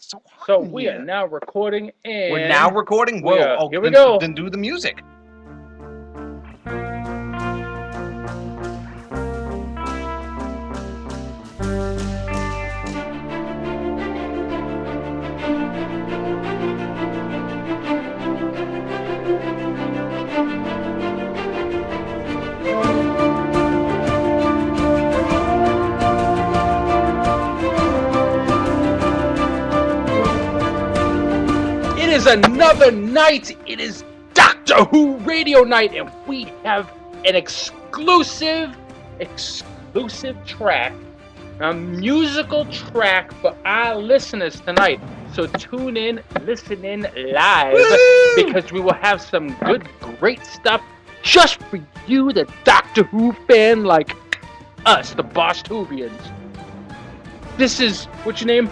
It's so hot So in we here. are now recording, and We're now recording? Whoa, here we then, go. Then do the music. It is another night. It is Doctor Who Radio Night, and we have an exclusive track, a musical track for our listeners tonight. So tune in, listen in live, Woo! because we will have some good, great stuff just for you, the Doctor Who fan like us, the Bost-Whovians. This is, what's your name?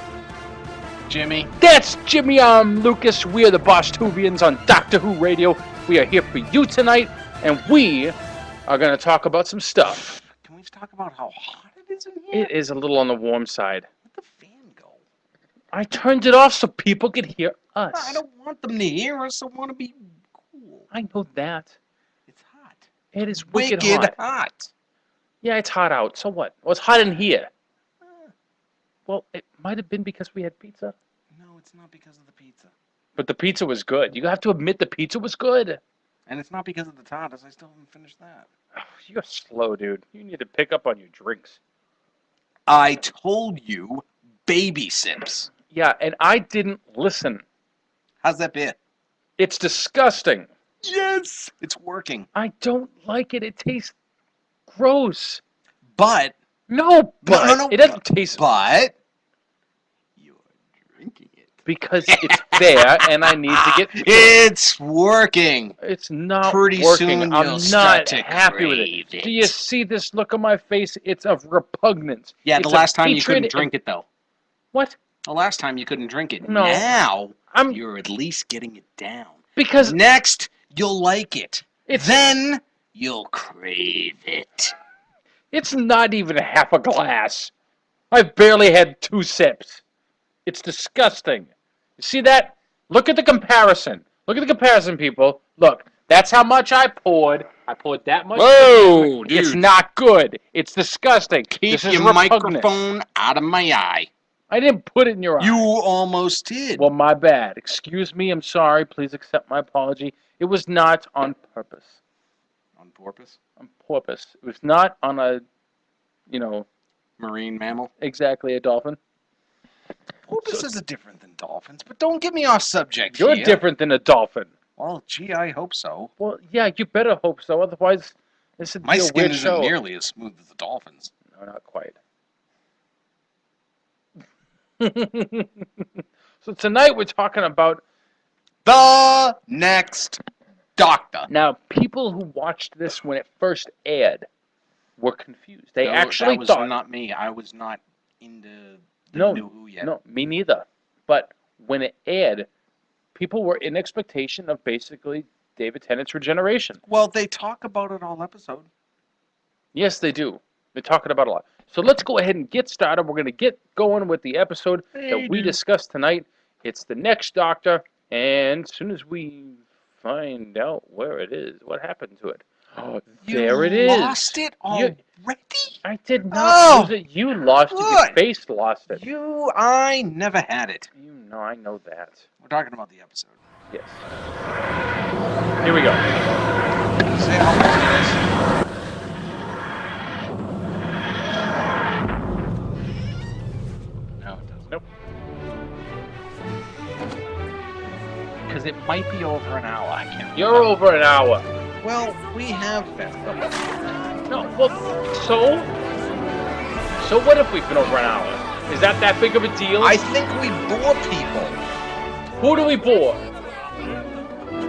Jimmy. That's Jimmy. I'm Lucas. We are the Bost-Whovians on Doctor Who Radio. We are here for you tonight, and we are going to talk about some stuff. Can we talk about how hot it is in here? It is a little on the warm side. Let the fan go. I turned it off so people could hear us. I don't want them to hear us. I want to be cool. I know that. It's hot. It is wicked hot. Yeah, it's hot out. So what? Well, it's hot in here. Well, it might have been because we had pizza. No, it's not because of the pizza. But the pizza was good. You have to admit the pizza was good. And it's not because of the tartas. I still haven't finished that. Oh, you're slow, dude. You need to pick up on your drinks. I told you, baby sips. Yeah, and I didn't listen. How's that been? It's disgusting. Yes! It's working. I don't like it. It tastes gross. But... No, but No. it doesn't taste... But... You're drinking it. Because it's there, and I need to get... It's working. It's not Pretty working. soon I'm you'll not start to happy with crave it. it. Do you see this look on my face? It's of repugnance. Yeah, It's the last time you hatred couldn't drink it, though. What? The last time you couldn't drink it. No. Now, I'm... you're at least getting it down. Because... Next, you'll like it. It's... Then, you'll crave it. It's not even half a glass. I've barely had 2 sips. It's disgusting. You see that? Look at the comparison. Look at the comparison, people. Look, that's how much I poured. I poured that much. Whoa, dude. It's not good. It's disgusting. Keep this is your repugnant. microphone out of my eye. I didn't put it in your eye. You almost did. Well, my bad. Excuse me. I'm sorry. Please accept my apology. It was not on purpose. On porpoise? On purpose. It was not on a, Marine mammal? exactly a dolphin. Porpoises are different than dolphins, but don't get me off subject You're here. different than a dolphin. Well, gee, I hope so. Well, yeah, you better hope so. Otherwise, this would My be a skin weird isn't show. nearly as smooth as the dolphins. No, not quite. So tonight we're talking about The Next Doctor. now people who watched this when it first aired were confused. They actually that was thought not me. I was not into the No, new Who yet. no, me neither. But when it aired, people were in expectation of basically David Tennant's regeneration. Well, they talk about it all episode. Yes, they do. They're talking about a lot. So let's go ahead and get started. We're going to get going with the episode that we discussed tonight. It's The Next Doctor, and as soon as we find out where it is, what happened to it? Oh, there it is. You lost it already? I did not lose it. You lost it. Your Good. face lost it. I never had it. You know, I know that. We're talking about the episode. Yes. Here we go. Say how much it is. No, it doesn't. Nope. Because it might be over an hour. I can't You're remember. over an hour. Well, we have been. No, well, so what if we've been over an hour? Is that big of a deal? I think we bore people. Who do we bore?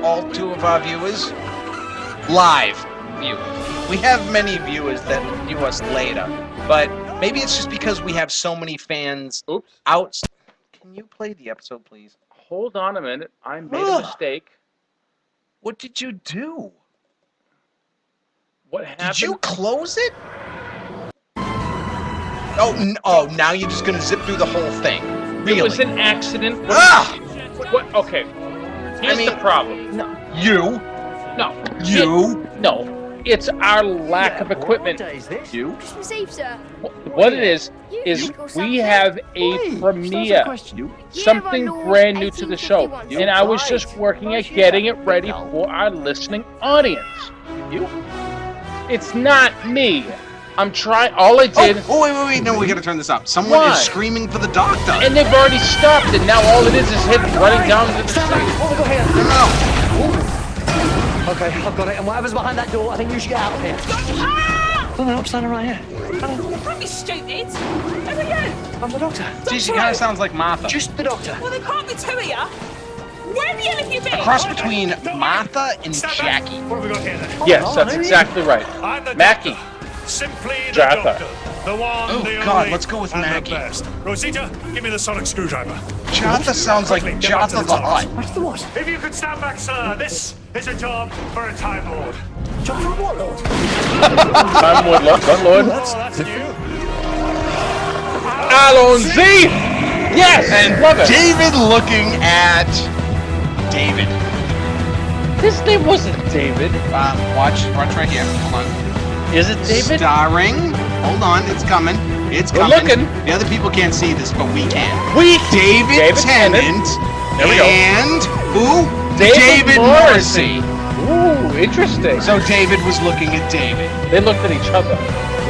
All 2 of our viewers. Live viewers. We have many viewers that view us later. But maybe it's just because we have so many fans Oops. out. Can you play the episode, please? Hold on a minute. I made a mistake. What did you do? What happened? Did you close it? Oh, now you're just gonna zip through the whole thing. It was Really? an accident. What? Okay. Here's the problem. You? No. You? No. It's our lack of equipment. You? Christmas Eve, sir. What it is we have a premiere. Something brand new to the show. And I was just working at getting it ready for our listening audience. You? It's not me. I'm trying. All I did. Oh, wait. No, we gotta turn this up. Someone Why? is screaming for the doctor. And they've already stopped it. Now all it is him running down to the street. What have we got here? No. Okay, I've got it. And whatever's behind that door, I think you should get out of here. No, I'm standing right here. Don't be stupid. Who are you? I'm the doctor. Gee, she kind of sounds like Martha. Just the doctor. Well, there can't be two of you. Where the hell have you been? Cross between Martha and Jackie. What have we got here then? Yes, that's exactly right. I'm the Mackie. doctor. Simply the Jatha. doctor. The one, Oh, the God, only, let's go with and Maggie. the best. Rosita, give me the sonic screwdriver. Jatha sounds like Quickly, get back to Jatha the Hutt. What's the what? If you could stand back, sir, this is a job for a Time Lord. John from what, Lord? Time Lord, Lord. Oh, that's new. Alonzi! Yes! And Love it. David looking at David. His name wasn't David. Watch right here. Hold on. Is it David? Starring. Hold on, it's coming. It's We're coming. looking. The other people can't see this, but we can. David Tennant. There we go. And who? David Morrissey. Ooh, interesting. So David was looking at David. They looked at each other.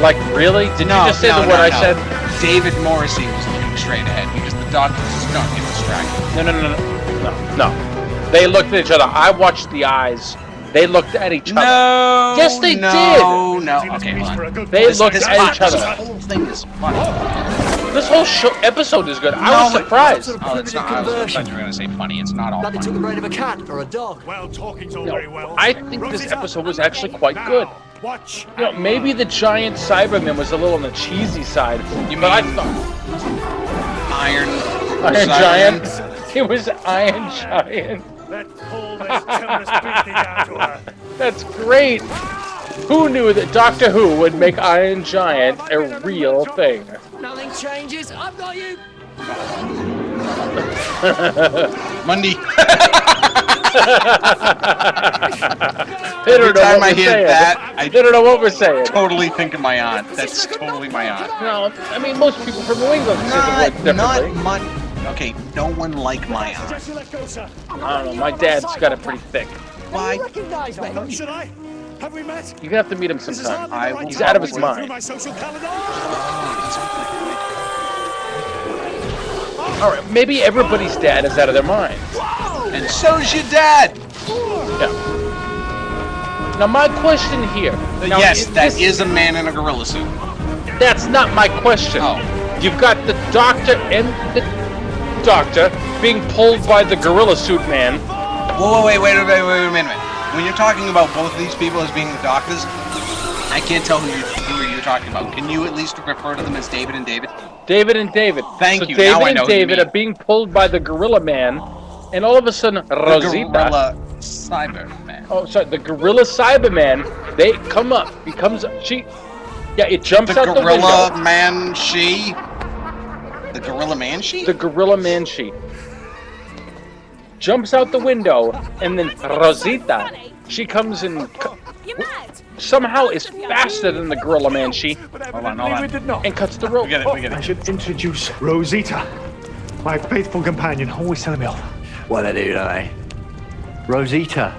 Like, really? Did you just say the word I said? David Morrissey was looking straight ahead because the doctor was not getting distracted. No. They looked at each other. I watched the eyes. They looked at each other. No. Yes, they did. No. Okay, hold on. They looked This at each this other. whole thing is funny. This whole episode is good. I was surprised. Oh, it's not. I thought you were gonna say funny. It's not all Like they took funny. the brain of a cat or a dog. Well, talking's all No, very well. I think this Rosita, episode was actually quite good. now, watch. You know, maybe the giant Cyberman was a little on the cheesy side. But I thought Iron Iron Giant. Giant. It was Iron Giant. Let's pull this terrorist beastie down to earth. That's great. Who knew that Doctor Who would make Iron Giant a real thing? Nothing changes. I've got you. Monday. They don't Every know time what I we're hear saying. that, I They don't know what we're saying. totally think of my aunt. That's totally my aunt. No, I mean most people from New England say the word Not differently. much. Okay, no one like my aunt. Suggest you let go, sir. I don't know. My dad's got it pretty thick. Why? You recognise me? Should I? Have we met? You're gonna have to meet him This is sometime. hardly the right He's time out of to his go through mind. my social calendar. All right, maybe everybody's dad is out of their mind. And so's your dad. Yeah. Now my question here. Now, Yes, that this- is a man in a gorilla suit. That's not my question. Oh. You've got the doctor and the doctor being pulled by the gorilla suit man. Whoa, wait a minute. When you're talking about both of these people as being the doctors, I can't tell who you're talking about. Can you at least refer to them as David and David? David and David. Thank so you, David now I and know who you David mean. are being pulled by the gorilla man, and all of a sudden, The Rosita. gorilla Cyberman. Oh, sorry, the gorilla Cyberman. They come up. He comes up. Yeah, it jumps The out the gorilla window. man she. The gorilla man she. The gorilla man jumps out the window, and then Rosita. She comes and You're mad. somehow is faster than the gorilla man Hold on. We did not. and cuts the rope. We get it. I should introduce Rosita, my faithful companion, always telling me off. What they do, don't they? Rosita.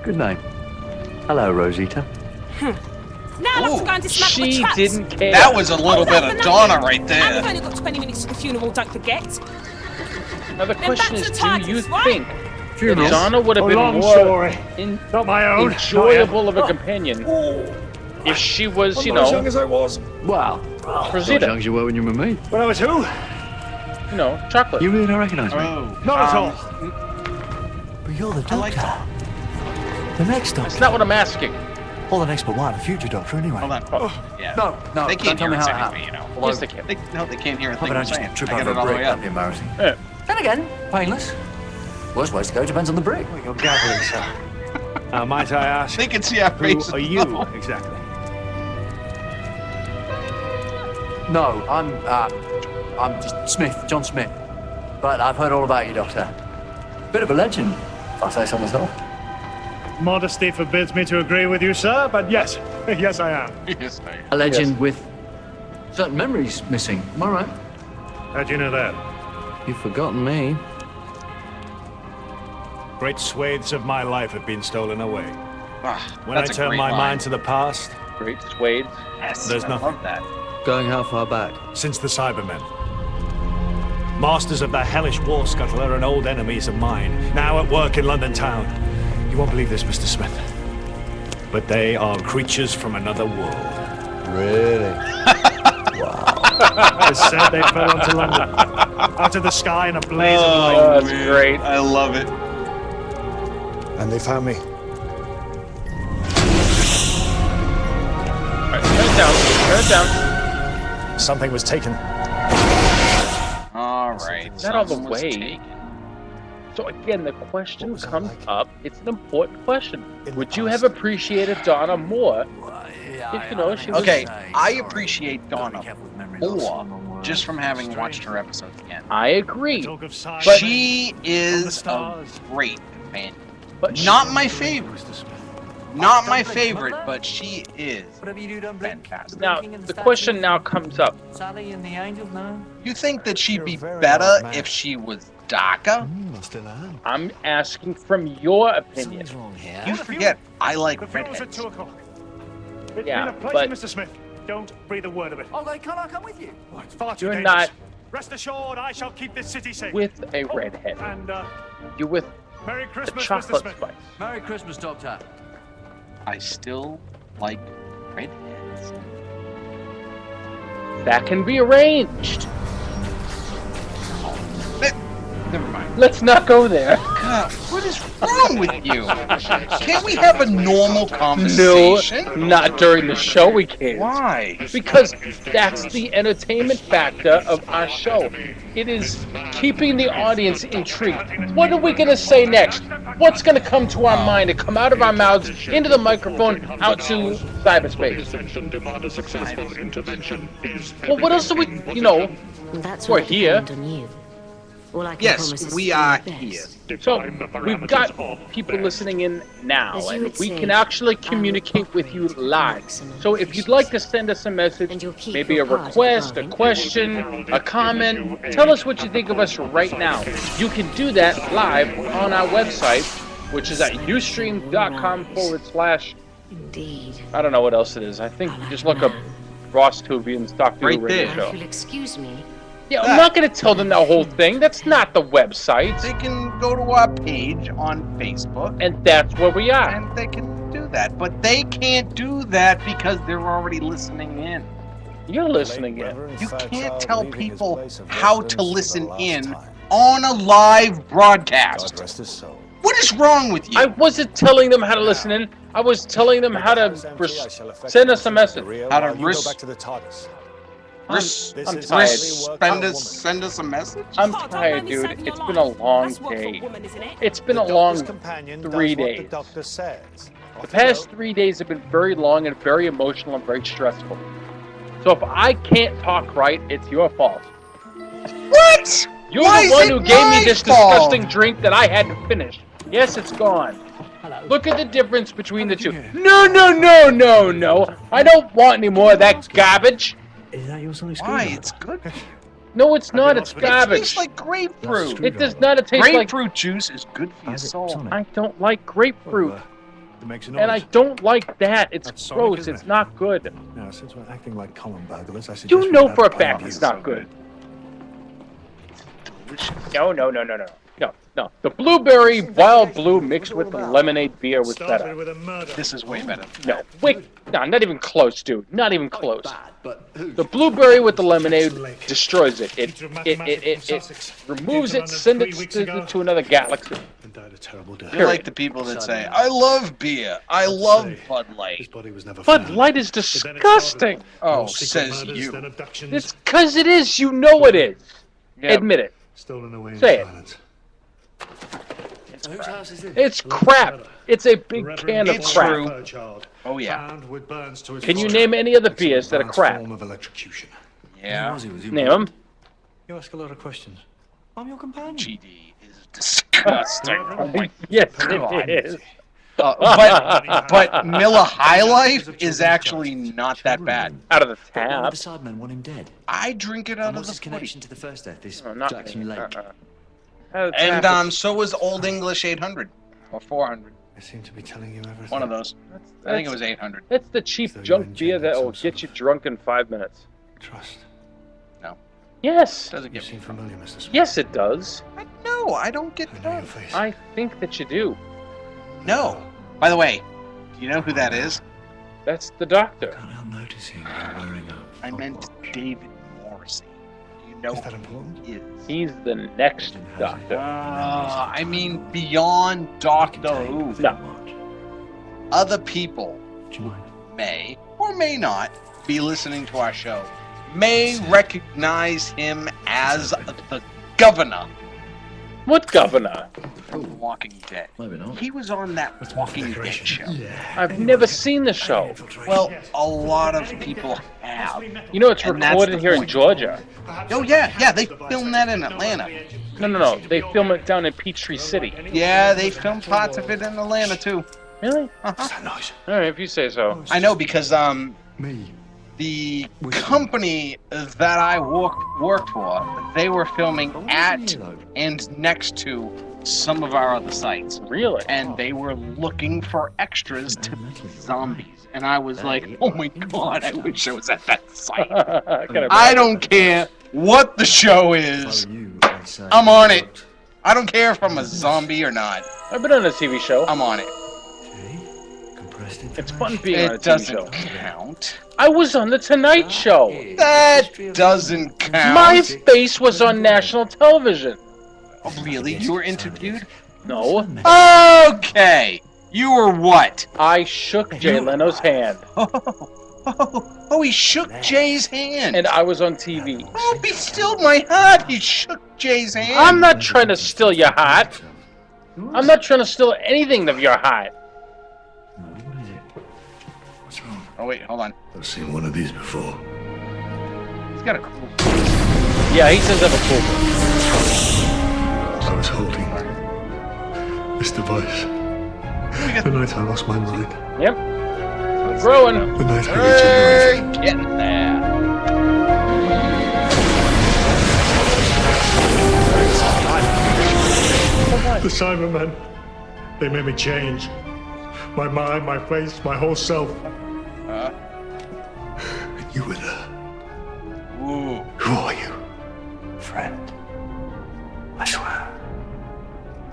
Good name. Hello, Rosita. Now I'll have to go and dismantle the She traps. didn't care. That was a little bit of Donna right And we've there. only got 20 minutes to the funeral, don't forget. Now the question back to is, the do you TARDIS, right? think that Funeral? Donna would have A been long more story. Not my own. enjoyable of a companion if she was, you know, as I was. Well, not as Rosita, young as you were when you were with me. When I was who? you know, chocolate. You really don't recognise me? Oh, Not at all. But you're the I like doctor. The next That's doctor. not what I'm asking. Or the next but one, the future doctor, anyway. Hold on. Oh. Yeah. No, They can't don't tell hear me us how it anyway, you happened. know. Yes, they can. They can't hear a thing Probably we're don't just saying. trip I got over it a all the brick, way that'd up. be embarrassing. Yeah. Then again, painless. Worst ways to go depends on the brick. You're gabbling, sir. Might I ask, They can see our who faces. are you exactly? No, I'm, I'm just Smith, John Smith. But I've heard all about you, Doctor. Bit of a legend, if I say so myself. Modesty forbids me to agree with you, sir, but yes. Yes, I am. Yes, I am. A legend with certain memories missing. Am I right? How'd you know that? You've forgotten me. Great swathes of my life have been stolen away. Ah, When I that's a turn great my line. mind to the past, Great swades. Yes, There's I nothing. love that. Going how far back? since the Cybermen. Masters of the hellish war scuttler and old enemies of mine, now at work in London town. You won't believe this, Mr. Smith, but they are creatures from another world. Really? It's said they fell onto London, out of the sky in a blaze of light. Oh, that's great. I love it. And they found me. Alright, turn it down. Turn it down. Something was taken. All right. Not all the something was way. taken. So again, the question was it comes like? up. It's an important question. In the Would you past? have appreciated Donna more? If, you know, she was- Okay, I appreciate Donna more just from having watched her episodes again. I agree. Talk of science. But- She is a stars. great fan. But Not my favorite. Mr. Smith. Not my favorite, but she is. Whatever you do, don't blink. Fantastic. now the question now comes up. Sally and the angels, no? You think that she'd be You're a very better odd man. if she was darker? I still am. I'm asking from your opinion. wrong here. You forget, I like The funeral's at redheads. 2 o'clock. It's Yeah, been a pleasure, but- Mr. Smith. Don't breathe a word of it. Oh, can I come with you? Oh, it's far too You're dangerous. not Rest assured, I shall keep this city safe. with a redhead. And, You're with Merry a Christmas, Mr. chocolate Smith. spice. Merry Christmas, Doctor. I still like redheads. That can be arranged. Never mind. Let's not go there. God, what is wrong with you? Can't we have a normal No, conversation? not during the show we can't. Why? Because that's the entertainment factor of our show. It is keeping the audience intrigued. What are we going to say next? What's going to come to our mind to come out of our mouths, into the microphone, out to cyberspace? Well, what else do we, you know, That's We're what here. depend on you. All I can Yes, promise is we to do are my best. here. so we've got people listening in now, As you and would we say, can actually I'm communicate with you often live. maximum So if you'd like to send us a message, And you'll keep maybe a your part of the request, a bargain. question, a comment, tell us what you think of us right now. You can do that live on our website, which is at ustream.com/. Indeed. I don't know what else it is. I think just look up Bost-Whovians Doctor Right Who Radio there. Now, Show. if you'll excuse me, Yeah, I'm not going to tell them the whole thing. That's not the website. They can go to our page on Facebook And that's where we are. and they can do that. But they can't do that because they're already listening in. You're listening in. You can't tell people how to listen in on a live broadcast. What is wrong with you? I wasn't telling them how to listen in. I was telling them how to send us a message. How to ris- back to the TARDIS. I'm This tired. is Send us a message? I'm Oh, don't tired, mind me dude. saving It's your been a life. long That's work for a day. woman, isn't it? It's been a long 3 days. The past 3 days have been very long and very emotional and very stressful. So if I can't talk right, it's your fault. What? You're Why the is one it who gave me my this fault? disgusting drink that I had to finish. Yes, it's gone. Look at the difference between the two. No, no, no, no, no. I don't want any more of that garbage. Is that your son's Why? It's good. No, it's not. It's It garbage. tastes like grapefruit. It does not taste like... Grapefruit juice is good for your soul. I don't like grapefruit. It makes a noise. And I don't like that. It's That's Sonic, gross. isn't It's it? not good. Now, since we're acting like common burglars, I suggest You we know have for a plan fact on it's this. not good. No, no, no, no, no. No, no. The blueberry wild blue mixed with the lemonade beer was Started better. with a murder. This is way better. No, wait. No, not even close, dude. Not even close. But who? The blueberry with the lemonade destroys it. It removes it, sends it to another galaxy. And died a terrible death. You're like the people that say, I love beer. I love Bud His Light. body was never Bud found. Light is But then it started. disgusting. Oh, More secret says murders, you. then abductions, It's because it is. You know it is. Yeah. Admit it. stolen away in Say it. silence. Whose house is this? It's crap. It's a big The can of It's crap. true. Fairchild, Oh, yeah. found with burns to his Can you forehead. name any other It's an beers that are advanced crap? form of electrocution. Yeah. Name them. You ask a lot of questions. I'm your companion. GD is disgusting. Oh my Yes, God. it is. But Miller High Life is actually not that bad. Out of the But why would tap. the Cybermen want him dead? I drink it out And of what's the his 40. connection to the first death, this No, not Jackson Lake? Out of the And tap. so was Old English 800 or 400. I seem to be telling you everything. One of those. I think it was 800. That's the cheap So you junk beer that will engendered some get you drunk in 5 minutes. Trust. Yes. Doesn't You get seem me. familiar, Mr. Smith. Yes, it does. No, I don't get I know that. your face. I think that you do. No. By the way, do you know who that is? That's the doctor. Can't help noticing you're wearing a... I meant David Morrissey. Do you know Is that who important? he is? He's the next doctor. I mean, beyond Doctor Who. No. Other people Do you mind? may or may not be listening to our show may recognize him as the governor What governor? from The Walking Dead. Maybe not. He was on that Walking Dead show. I've never seen the show. Well, a lot of people have. You know it's And that's recorded the here in point. Georgia. Oh yeah, they filmed that in Atlanta. No. They film it down in Peachtree City. Yeah, they filmed parts of it in Atlanta too. Really? Uh-huh. That noise. All right, if you say so. I know because Me. the company that I worked for, they were filming at and next to some of our other sites, Really? and they were looking for extras to zombies. And I was like, oh my god, I wish I was at that site. I don't care what the show is. I'm on it. I don't care if I'm a zombie or not. I've been on a TV show. I'm on it. It's fun being on a It TV show. doesn't count. I was on the Tonight Show. That doesn't count. My face was on national television. Oh, really? You were interviewed? No, Okay. You were what? I shook Jay Leno's hand, Oh, he shook Jay's hand. and I was on TV. Oh, he stilled my heart. He shook Jay's hand. I'm not trying to steal your heart. I'm not trying to steal anything of your heart. What is it? What's wrong? Oh, wait, hold on. I've seen one of these before. He's got a cool. Yeah, he says I'm a fool. I was holding this device. The night I lost my mind. Yep. Growing. The night I Hey, regenerated. getting there. The Cybermen. They made me change. My mind, my face, my whole self. And you were there. Ooh. Who are you? Friend. I swear.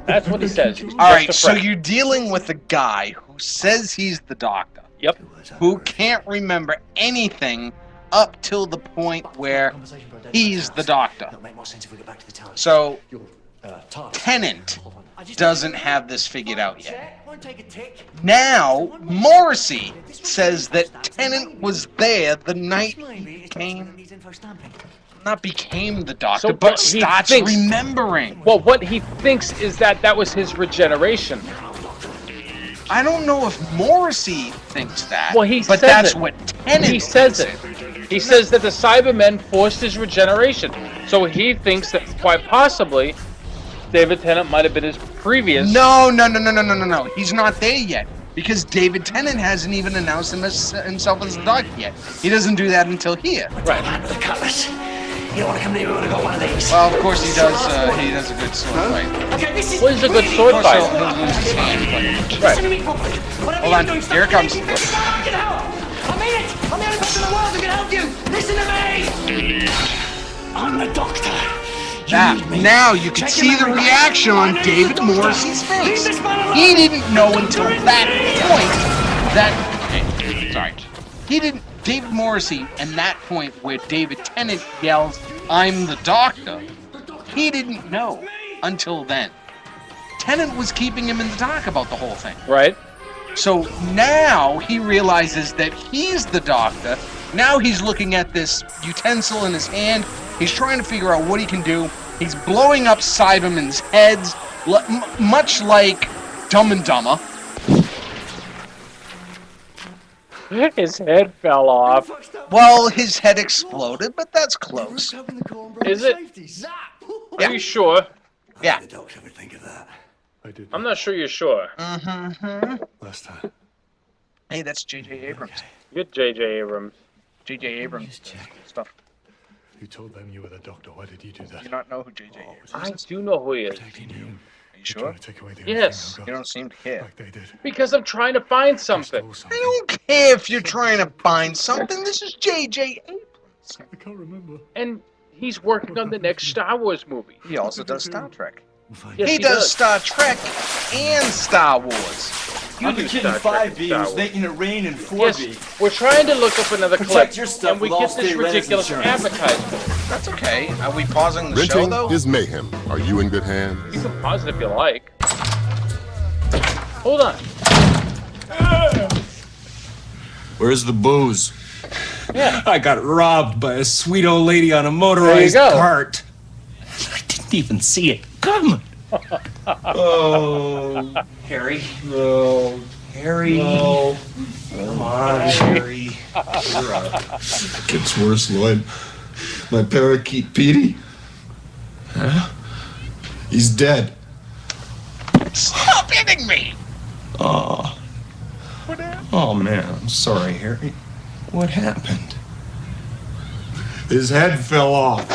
That's what he says. He's All right, just a so friend. you're dealing with a guy who says he's the doctor, Yep. who can't remember anything up till the point where he's the doctor. That'll make more sense if we get back to the town. So Task. Tennant Hold on. I just- doesn't have this figured out yet. Check. Won't take a tick. Now, Morrissey says that Tennant was there the night Maybe he it's became, needs info stamping. not became the doctor, So, but but he starts thinks- remembering. Well, what he thinks is that that was his regeneration. I don't know if Morrissey thinks that, Well, he but says that's it. what Tennant He says thinks it. He says that the Cybermen forced his regeneration. So he thinks that quite possibly David Tennant might have been his previous. No. He's not there yet. Because David Tennant hasn't even announced himself as the doctor yet. He doesn't do that until here. Right. The cutlass. You don't want to come near me when I got one of these. Well, of course he does. He does a good sword fight. Okay, this is. Well, he's a good sword Also, fighter. he'll lose his hand. Right. Listen to me properly. Whatever Hold you're on, doing, stop here it comes. This is how I can help. I mean it. I'm the only person in the world who can help you. Listen to me. I'm the doctor. You need me. Now you can Check see your the memory. reaction My on name's David the doctor. Morrissey's face. Leave this man alone. He didn't know until You're in that me. point that. Sorry. He didn't. David Morrissey, and that point where David Tennant yells, "I'm the doctor," he didn't know until then. Tennant was keeping him in the dark about the whole thing. Right. So now he realizes that he's the doctor. Now he's looking at this utensil in his hand. He's trying to figure out what he can do. He's blowing up Cybermen's heads, much like Dumb and Dumber. His head fell off. Well, his head exploded, but that's close. Is it? Are you sure? Yeah. The doctor would think of that. I did. I'm not sure you're sure. Last time. Hey, that's J.J. Abrams. You're J.J. Abrams. J.J. Abrams stuff. You told them you were the doctor. Why did you do Do that? you not know who J.J. Abrams I is? do know who he is. Protecting you. Are you You're sure? trying to take away the Yes. only thing I've You got. don't seem to care. Like they did. Because I'm trying to find You something. stole I something. don't care if you're trying to find something. This is J.J. Abrams. I can't remember. And he's working on the next Star Wars movie. He also does Star Trek. We'll find Yes, He does Star Trek and Star Wars. You I'm do a kid in Star Trek 5B and Star who's Wars. making it rain in 4B. Yes, we're trying to look up another clip, Protect your stuff and we with get this Allstate Renters ridiculous Insurance. advertisement. That's okay. Are we pausing the show, Renting though? is mayhem. Are you in good hands? You can pause it if you like. Hold on. Where's the booze? Yeah. I got robbed by a sweet old lady on a motorized go. cart. I didn't even see it coming. Oh, Harry. No. Harry. No. Come on, Harry. Gets worse, Lloyd. My parakeet Petey. Huh? He's dead. Stop hitting me! Oh. Oh, man. I'm sorry, Harry. What happened? His head fell off.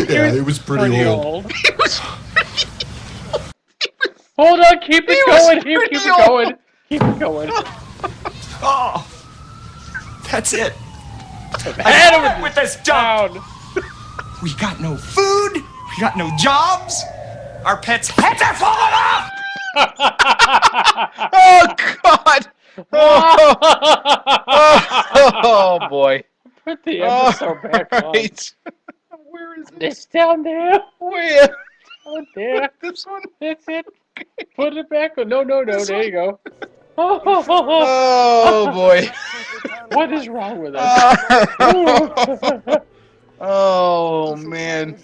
Yeah, he was pretty old. Hold on, keep it going. Keep pretty it going. Keep it going. Oh. That's it. Adam with this job. We got no food. We got no jobs. Our pets' heads are falling off. Oh, God! Oh, boy. Put the episode back on. Right. Where is it? It's down there. Where? Down there. This one? That's it. Put it back on. No. There you go. Oh, boy. What is wrong with us? Oh, man.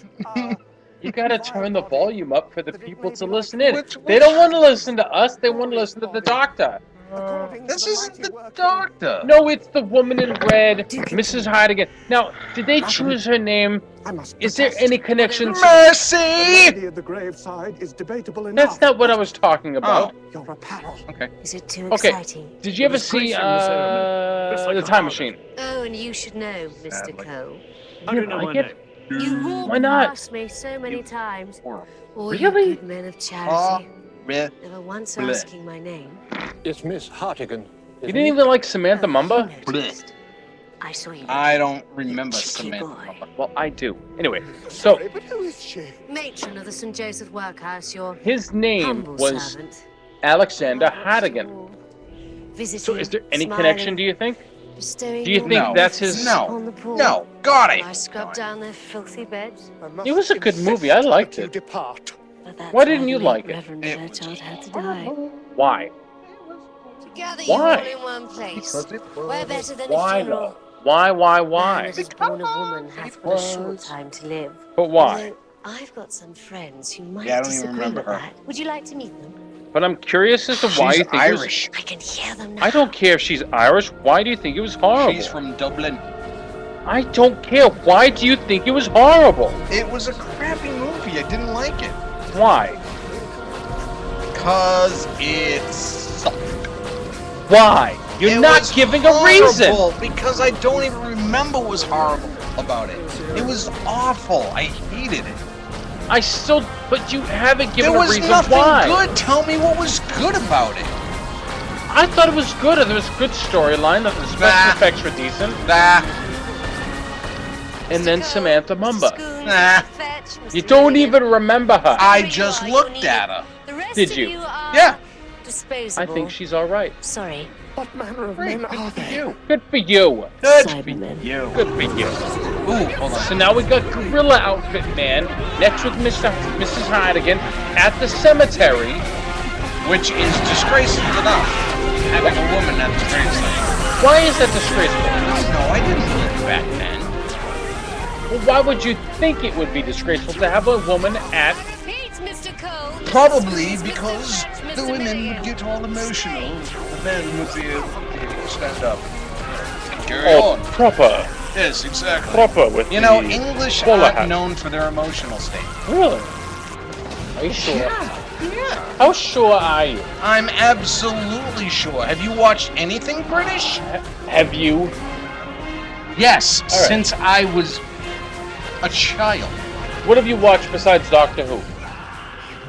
You gotta turn the volume up for the people to listen in. Which- They don't want to listen to us. They want to listen to the doctor. This is the doctor. No, it's the woman in red, Mrs. Hardigan. Now, did they choose her name? Is there any connection? Mercy! The graveside is debatable That's not what I was talking about. Your apparel. Is it too Okay. exciting? Did you ever see The Time Machine? Oh, and you should know, Mr. Sadly. Cole. You didn't like it? You Why walked not? past me so many times. All Really? you good men of charity. Bleh. Never once Bleh. asking my name. It's Miss Hartigan. You didn't even like Samantha Oh, Mumba? you noticed. I saw you. I don't remember Cheeky Samantha boy. Mumba. Well, I do. Anyway, so But who is she? Matron of the St. Joseph Workhouse, your his name humble was servant. Alexander Hardigan. Visiting, So is there any smiling, connection, do you think? bestowing Do you your think No. that's his... on the No. poor. No. God, I I... scrubbed down their filthy beds. It was a good movie. I liked You it. depart. But that's Why didn't the you late like it? Reverend It was Fairchild had to die. Why? To gather Why? you all in one place. Because it was- Where better than Why a funeral? though? Why? Man Why? that is born of woman hath but a short time to live. But why? Although I've got some friends who might Yeah, I don't even disagree remember with her. that. Would you like to meet them? But I'm curious as to why She's you think it was... Irish. I can hear them now. I don't care if she's Irish. Why do you think it was horrible? She's from Dublin. I don't care. Why do you think it was horrible? It was a crappy movie. I didn't like it. Why? Because it sucked. Why? You're It not was giving a reason. horrible Because I don't even remember what was horrible about it. It was awful. I hated it. I still... But you haven't given There a was reason nothing why. good. Tell me what was good about it. I thought it was good. There was a good storyline. The special Nah. effects were decent. Nah. And then Samantha Mumba. Nah. You don't even remember her. I just looked at her. Did you? Yeah. Disposable. I think she's all right. Sorry. What manner of men are they? Good for you. Good for Cybermen. you. Good for you. Ooh, hold on. So now we got Gorilla Outfit Man next with Mrs. Hardigan at the cemetery. Which is disgraceful enough. Having a woman at the gravesite. Why is that disgraceful? No, I didn't live back then. Well, why would you think it would be disgraceful to have a woman at It's Mr. Cole. Probably because Mr. the women Milligan. would get all emotional. The men would be able to stand up. Carry Oh, on. proper. Yes, exactly. Proper with You know, the English bowler aren't hat. known for their emotional state. Really? Are you sure? Yeah. How sure are you? I'm absolutely sure. Have you watched anything British? Have you? Yes, right. since I was a child. What have you watched besides Doctor Who?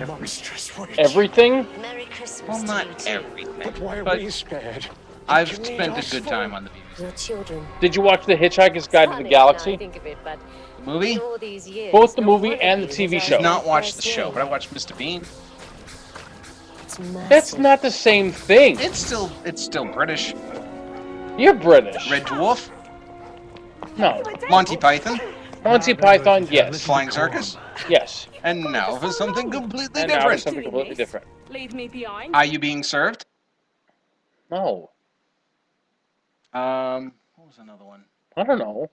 Monstrous witch. Everything? Merry Christmas Well, to not you too. everything. But why are But we spared? I've Did you need spent a us good for- time on the BBC. Your children. Did you watch The Hitchhiker's Guide to the Funny Galaxy? Now I think of it, but The movie? in all these years, Both the not movie one of and the you TV has show. asked Not my watched the first show, name. but I watched Mr. Bean. It's massive. That's not the same thing. It's still British. You're British. Red Dwarf, No. Monty Python, Monty Python, yes. Flying Circus, Yes. and now for something completely And now different. it's something completely different. Leave me behind. Are you being served? No. What was another one? I don't know.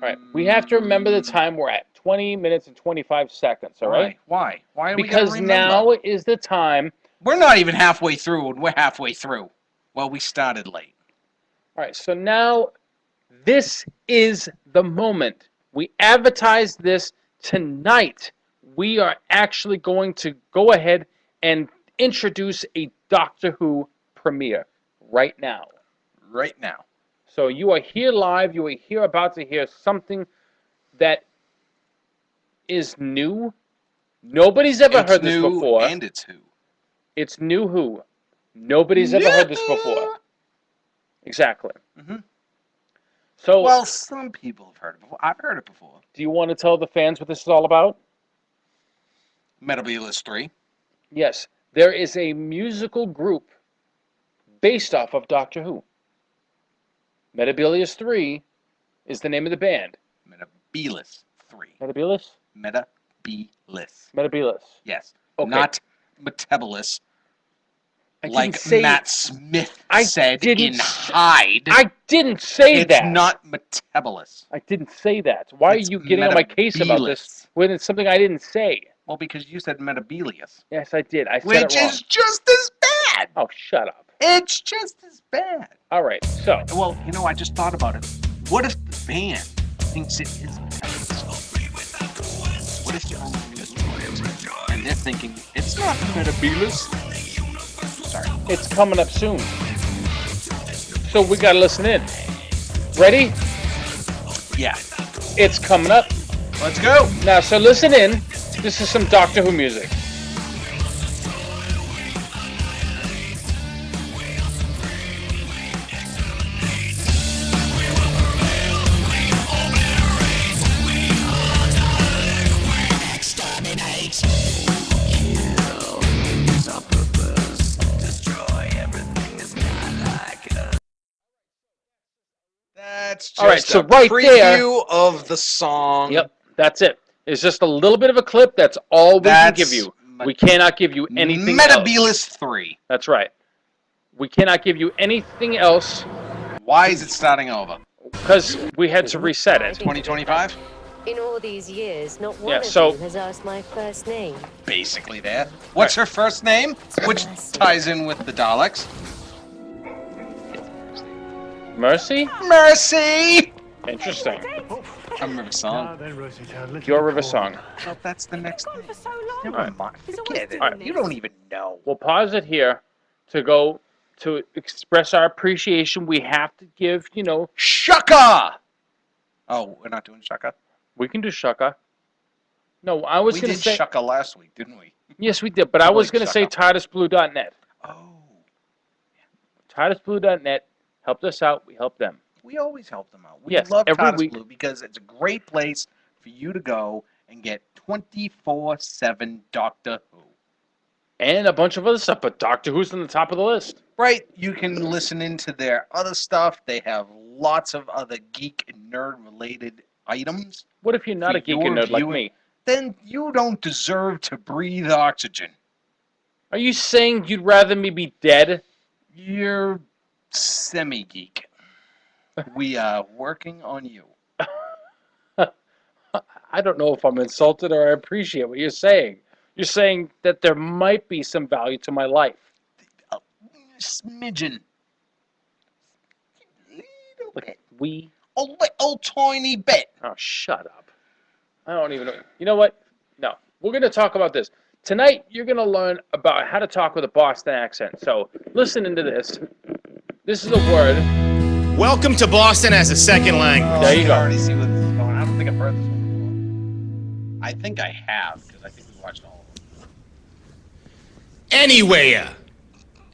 Alright, we have to remember the time we're at. 20 minutes and 25 seconds, alright? Why? Why do we gotta Because remember? now is the time. We're not even halfway through, and we're halfway through. Well, we started late. Alright, so now this is the moment. We advertised this tonight. We are actually going to go ahead and introduce a Doctor Who premiere right now. Right now. So you are here live. You are here about to hear something that is new. Nobody's ever It's heard this new, before. and it's who. It's new Who. Nobody's ever heard this before. Exactly. Mhm. So, Well, some people have heard it before. I've heard it before. do you want to tell the fans what this is all about? Metal Gear 3. Yes. There is a musical group based off of Doctor Who. Metabilius 3 is the name of the band. Metabilis 3. Metabilis? Metabilis. Metabilis. Yes. Okay. Not Metabolus, I didn't like say, Matt Smith I said didn't in s- Hyde. I didn't say It's that. not Metabolus. I didn't say that. Why It's are you getting on my case about this Metabilis. when it's something I didn't say? Well, because you said Metabilius. Yes, I did. I said Which it wrong. is just as bad. Oh, shut up. It's just as bad. All right, so Well, you know, I just thought about it. What if the band thinks it is Metabolus? What if and they're thinking it's not Metabilis? Sorry. it's coming up soon. So we gotta listen in. Ready? Yeah. It's coming up. Let's go. Now, so listen in. This is some Doctor Who music. That's just All right, so a right there- preview of the song. Yep, that's it. It's just a little bit of a clip. That's all we can give you. We cannot give you anything else. Metabilis 3. That's right. We cannot give you anything else Why is it starting over? because we had to reset it. 2025? In all these years, not one Yeah, of so- you has asked my first name. Basically that. What's her first name? Which ties in with the Daleks. Mercy? Mercy! Interesting. I'm River Song. Your River Song. Well, that's the next thing. For so long. Never Alright. mind. He's always Forget it. doing You this. don't even know. We'll pause it here to go to express our appreciation. We have to give, Shaka! Oh, we're not doing Shaka? we can do Shaka. No, I was We going to did say. Shaka last week, didn't we? Yes, we did, but I was going to say Shaka. TardisBlue.net. Oh. TardisBlue.net helped us out. We helped them. We always help them out. We Yes, love every TARDIS week. Blue because it's a great place for you to go and get 24/7 Doctor Who. And a bunch of other stuff, but Doctor Who's on the top of the list. Right, you can listen into their other stuff. They have lots of other geek and nerd related items. What if you're not For a geek and your nerd like viewing- me? Then you don't deserve to breathe oxygen. Are you saying you'd rather me be dead? You're semi-geek. We are working on you. I don't know if I'm insulted or I appreciate what you're saying. You're saying that there might be some value to my life. Smidgen. Like we. A tiny bit. Oh, shut up. I don't even know. You know what? No. We're going to talk about this. Tonight, you're going to learn about how to talk with a Boston accent. So, listen into this. This is a word. Welcome to Boston as a second language. There you go. I already see where this is going. I don't think I've heard this one before. I think I have, because I think we watched all of them. Anywhere.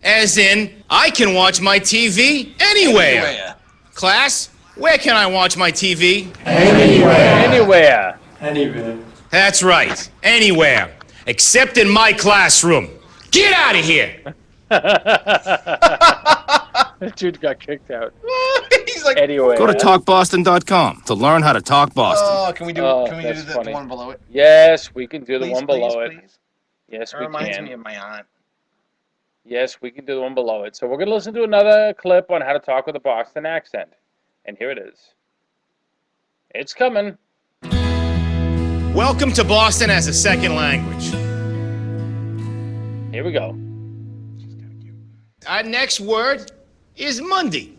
As in, I can watch my TV anywhere. Class, where can I watch my TV? Anywhere. That's right. Anywhere. Except in my classroom. Get out of here! This dude got kicked out. He's like, Anyway. Go to talkboston.com to learn how to talk Boston. oh, can we do that's the funny. one below it? Yes, we can do the Please, one below it. please. Yes, That we reminds me can. of my aunt. Yes, we can do the one below it. So we're going to listen to another clip on how to talk with a Boston accent. And here it is. It's coming. Welcome to Boston as a second language. Here we go. Our next word is Monday.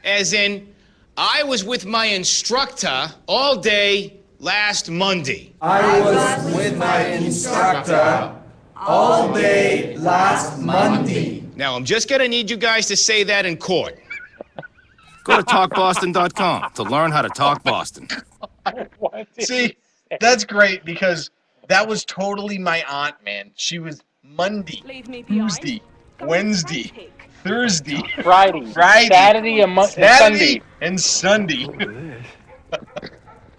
As in, I was with my instructor all day last Monday. I was with my instructor all day last Monday. Now, I'm just gonna need you guys to say that in court. Go to talkboston.com to learn how to talk Boston. What did See, he say? that's great because that was totally my aunt, man. She was Monday, Leave me behind. Tuesday, Go Wednesday, frantic. Thursday, Friday. Saturday and Saturday, Sunday. and Sunday.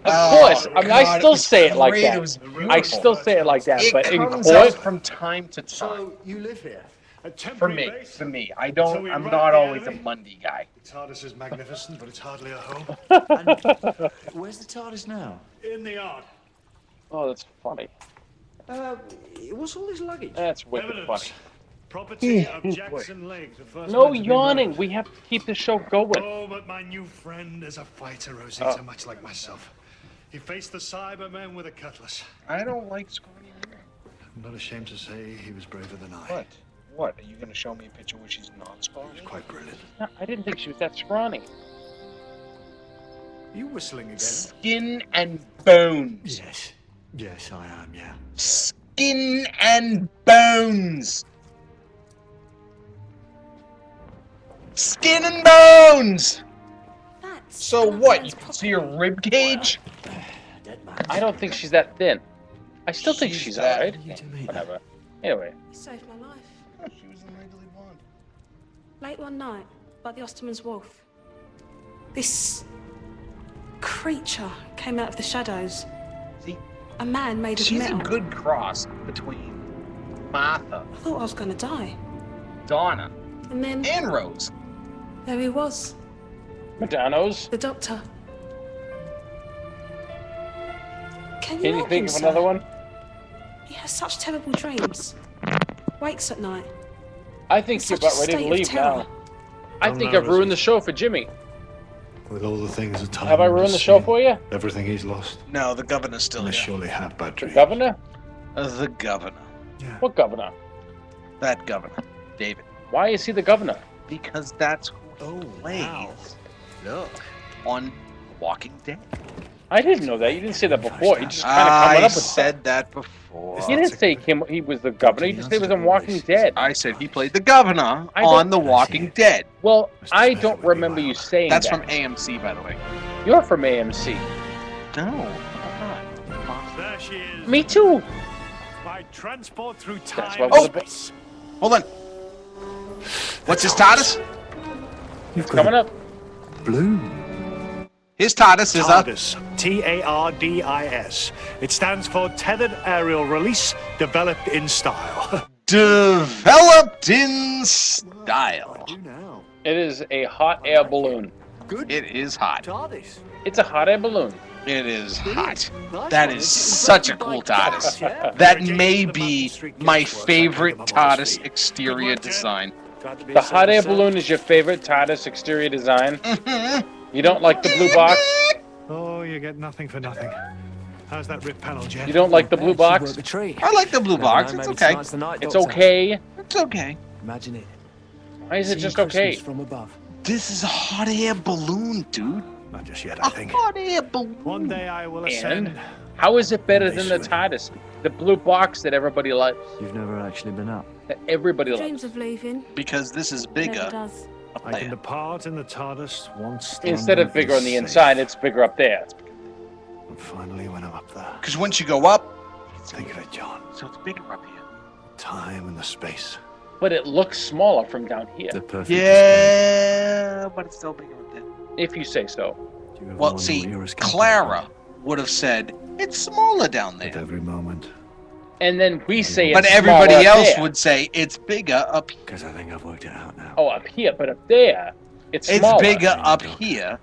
Of course. I mean, I still say it like great. that. It was beautiful. I still say it like that, It but in comes out court, from time to time. So, you live here? A For temporary me, base? for me, So we I'm run not the always a enemy? Monday guy. The TARDIS is magnificent, but it's hardly a home. Where's the TARDIS now? In the yard. oh, that's funny. What's all this luggage? That's wicked Evidence. funny. Property of Jackson Lake, the first No man to be yawning. murdered. We have to keep the show going. Oh, but my new friend is a fighter, Rosita, much like myself. He faced the Cybermen with a cutlass. I don't like scrawny women. I'm not ashamed to say he was braver than I. What? What? Are you going to show me a picture where she's non-scrawny? Quite brilliant. No, I didn't think she was that scrawny. Are you whistling again? Skin and bones. Yes. Yes, I am, yeah. Skin and bones. Skin and bones. That's So what? You can see her rib cage? Dead man. I don't think she's that thin. I still think She's she's that- alright. You do me that. Whatever. Anyway. You saved my life. Oh, she was in Legally Blonde. Late one night, by the Osterman's Wharf, this creature came out of the shadows. See, A man made of she's metal. a good cross between Martha, I thought I was going to die. Donna, And then and Rose. there he was, Madano's. the doctor. Can you Can you help think him, of another sir? one? He has such terrible dreams. Wakes at night. I think in you're such a about ready to state of leave terror. now. I Oh, think no, I've ruined Rosie. the show for Jimmy. With all the things that time Have I has ruined the show seen, for you? Everything he's lost. No, the governor's still Must here. surely have bad dreams. Governor? The governor. What governor? That governor. David. Why is he the governor? Because that's who plays Look. on Walking Dead. I didn't know that. You didn't say that before. You just kind of coming I up with said stuff. that before. You didn't say he was the governor. You just said he was on Walking Dead. I said he played the governor I don't- on The Walking Dead. Well, Mr. I Smith don't would be remember you wild. saying That's that. from AMC, by the way. You're from AMC. No, I'm not. There she is. Me too. By transport through That's time. what was and a- space. Hold on. What's his TARDIS? You've Coming up. blue. His TARDIS is a... TARDIS. TARDIS. It stands for Tethered Aerial Release, Developed in Style. Developed in style. now. It is a hot air balloon. Good. It is hot. TARDIS. It's a hot air balloon. It is hot. Nice That one. is It's such a inflated cool by TARDIS. gas, yeah? That may be my favorite TARDIS exterior Good work, Ted. design. Glad to be The of hot air service, balloon is your favorite TARDIS exterior design. You don't like the blue box? Oh, you get nothing for nothing. How's that rip panel, Jeff? You don't like the blue box? Work the tree. I like the blue box. It's okay. Tonight's the night, It's Doctor. okay. It's okay. Imagine it. Why is it Seeing just Christmas okay? from above. This is a hot air balloon, dude. Not just yet, A I think. hot air balloon. One day I will ascend. And how is it better One day than the soon. TARDIS? The blue box that everybody loves. You've never actually been up. That everybody Dreams loves. of leaving. Because this is Never bigger does. up I can there. depart in the TARDIS once. Instead London of bigger is on the safe. inside, it's bigger up there. And finally, when I'm up there, Because once you go up, think of it, John. so it's bigger up here. Time and the space. But it looks smaller from down here, The perfect Yeah, but it's still bigger up there. if you say so. display. Do you ever Well, wonder see, where you're escaping Clara would have said it's smaller down At there, every moment. And then we say but it's everybody smaller up else there. would say it's bigger up here. Because I think I've worked it out now. Oh, up here, but up there, it's It's smaller. bigger up here,